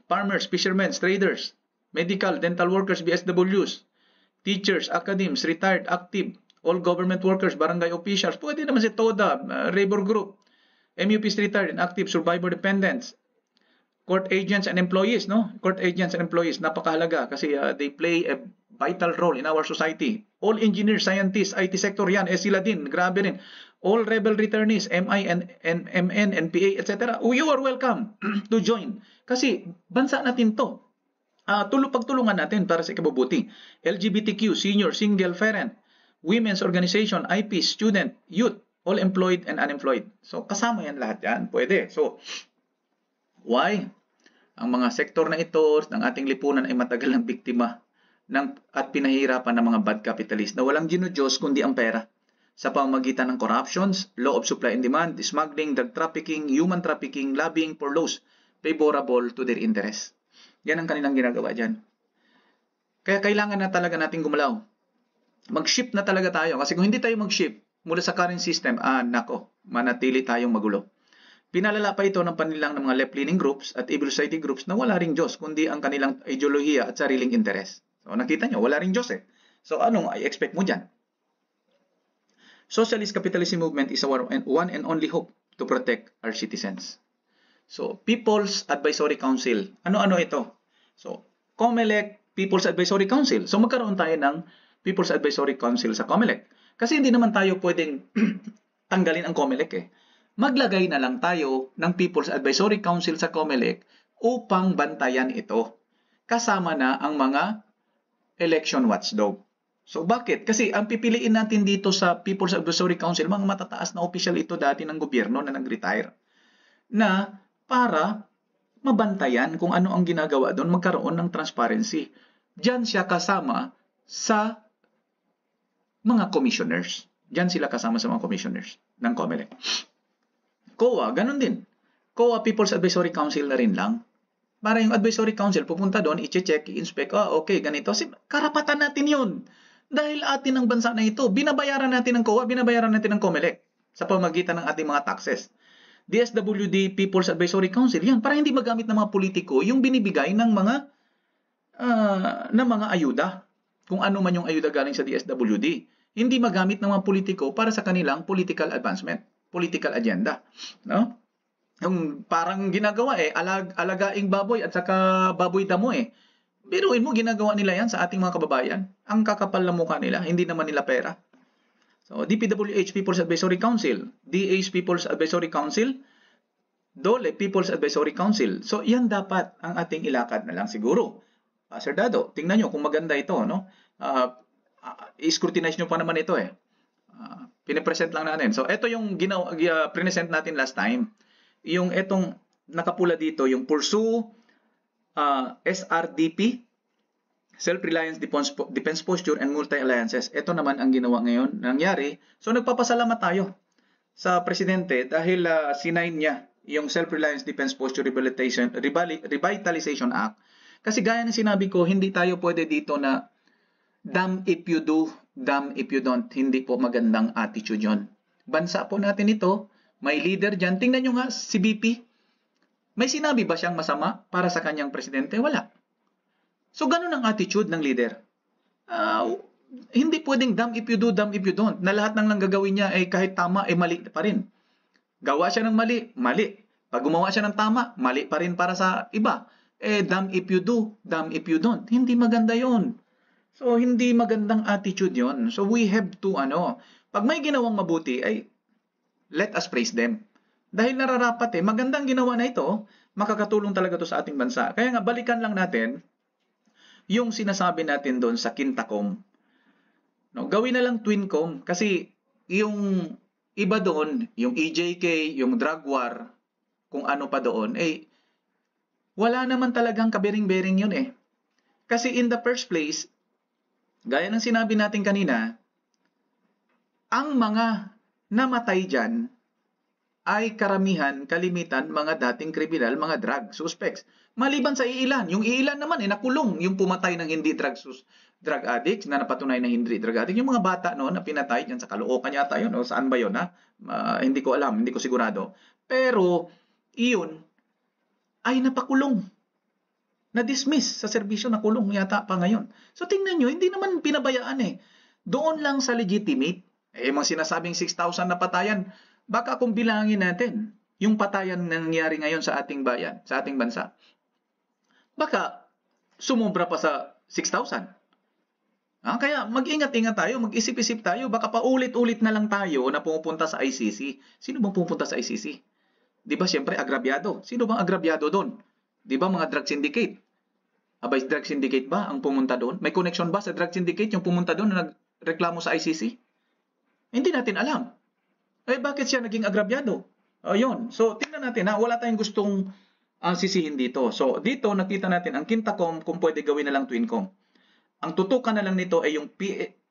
farmers, fishermen, traders, medical, dental workers, BSWs, teachers, academics, retired, active, all government workers, barangay officials, pwede naman si TODA, labor group, MUPs retired and active, survivor dependents, court agents and employees, no? Court agents and employees, napakahalaga kasi they play a vital role in our society. All engineers, scientists, IT sector yan, sila din, grabe rin. All rebel returnees, MI and MN, NPA, etc. You are welcome to join. Kasi bansa natin to. Pagtulungan natin para sa ikabubuti. LGBTQ, senior, single parent, women's organization, IP, student, youth, all employed and unemployed. So kasama yan lahat yan. Pwede. So, why? Ang mga sektor na ito ng ating lipunan ay matagal ng biktima at pinahirapan ng mga bad capitalist na walang ginudiyos kundi ang pera sa pamamagitan ng corruptions, law of supply and demand, smuggling, drug trafficking, human trafficking, lobbying for laws favorable to their interest. Yan ang kanilang ginagawa dyan. Kaya kailangan na talaga natin gumalaw. Mag-shift na talaga tayo kasi kung hindi tayo mag-shift mula sa current system, nako, manatili tayong magulo. Pinalala pa ito ng panilang mga left-leaning groups at evil society groups na wala ring Diyos, kundi ang kanilang ideolohiya at sariling interes. So, nakita nyo, wala ring Diyos eh. So, anong i-expect mo dyan? Socialist capitalism movement is our one and only hope to protect our citizens. So, People's Advisory Council. Ano-ano ito? So, COMELEC, People's Advisory Council. So, magkaroon tayo ng People's Advisory Council sa COMELEC. Kasi hindi naman tayo pwedeng tanggalin ang COMELEC eh. Maglagay na lang tayo ng People's Advisory Council sa COMELEC upang bantayan ito. Kasama na ang mga election watchdog. So bakit? Kasi ang pipiliin natin dito sa People's Advisory Council, mga matataas na opisyal ito dati ng gobyerno na nag-retire, na para mabantayan kung ano ang ginagawa doon, magkaroon ng transparency. Diyan siya kasama sa mga commissioners. Diyan sila kasama sa mga commissioners ng COMELEC. COA, ganun din. COA People's Advisory Council na rin lang. Para yung Advisory Council, pupunta doon, i-check, i-inspect, okay, ganito. Karapatan natin yun. Dahil atin ang bansa na ito, binabayaran natin ng COA, binabayaran natin ng COMELEC sa pamagitan ng ating mga taxes. DSWD People's Advisory Council, yan, para hindi magamit ng mga politiko yung binibigay ng mga ayuda. Kung ano man yung ayuda galing sa DSWD. Hindi magamit ng mga politiko para sa kanilang political advancement, political agenda. No? Yung parang ginagawa alagaing baboy at saka baboy damo eh. Biruin mo, ginagawa nila yan sa ating mga kababayan. Ang kakapal na mukha nila, hindi naman nila pera. So, DPWH People's Advisory Council, DA's People's Advisory Council, DOLE People's Advisory Council. So, yan dapat ang ating ilakad na lang siguro. Sir Dado, tingnan nyo kung maganda ito, no? I-scrutinize nyo pa naman ito eh. Pinipresent lang natin. So, ito yung present natin last time. Yung etong nakapula dito, yung pursue SRDP, Self-Reliance Defense Posture and Multi-Alliances. Ito naman ang ginawa ngayon, nangyari. So, nagpapasalamat tayo sa Presidente dahil sinign niya yung Self-Reliance Defense Posture Revitalization Act. Kasi gaya ng sinabi ko, hindi tayo pwede dito na damn if you do, damn if you don't. Hindi po magandang attitude yon. Bansa po natin ito, may leader dyan. Tingnan nyo nga si BP. May sinabi ba siyang masama para sa kanyang presidente? Wala. So, ganun ang attitude ng leader. Hindi pwedeng damn if you do, damn if you don't. Na lahat ng gagawin niya ay kahit tama, mali pa rin. Gawa siya ng mali, mali. Pag gumawa siya ng tama, mali pa rin para sa iba. Damn if you do, damn if you don't. Hindi maganda yon. So, hindi magandang attitude yon. So, we have to, pag may ginawang mabuti, ay let us praise them. Dahil nararapat magandang ginawa na ito, makakatulong talaga to sa ating bansa. Kaya nga, balikan lang natin yung sinasabi natin doon sa Quintacom. No, gawin na lang Twincom kasi yung iba doon, yung EJK, yung drug war, kung ano pa doon, wala naman talagang kabering-bering yun eh. Kasi in the first place, gaya ng sinabi natin kanina, ang mga namatay dyan ay kalimitan, mga dating kriminal, mga drug suspects. Maliban sa iilan. Yung iilan naman, nakulong yung pumatay ng hindi drug addicts, na napatunay na hindi drug addict. Yung mga bata na pinatay dyan sa Caloocan yata yun, o saan ba yun, hindi ko alam, hindi ko sigurado. Pero, iyon ay napakulong. Na-dismiss sa serbisyo, nakulong yata pa ngayon. So, tingnan nyo, hindi naman pinabayaan Doon lang sa legitimate, mga sinasabing 6,000 na patayan, baka kung bilangin natin yung patayan na nangyari ngayon sa ating bayan, sa ating bansa, baka sumobra pa sa 6,000. Kaya mag-ingat-ingat tayo, mag-isip-isip tayo, baka paulit-ulit na lang tayo na pumupunta sa ICC. Sino bang pumupunta sa ICC? Di ba siyempre agrabyado? Sino bang agrabyado doon? Di ba mga drug syndicate? Abay, drug syndicate ba ang pumunta doon? May connection ba sa drug syndicate yung pumunta doon na nagreklamo sa ICC? Hindi natin alam. Bakit siya naging agrabyado? Yun. So, tingnan natin wala tayong gustong sisihin dito. So, dito nakita natin ang Quintacom kung pwede gawin na lang Twincom. Ang tutukan na lang nito ay yung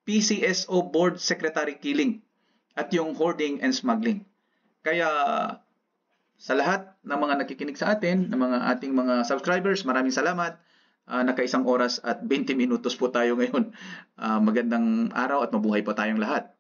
PCSO Board Secretary killing at yung hoarding and smuggling. Kaya, sa lahat ng mga nakikinig sa atin, ng mga ating mga subscribers, maraming salamat. Naka 1 oras at 20 minutos po tayo ngayon. Magandang araw at mabuhay po tayong lahat.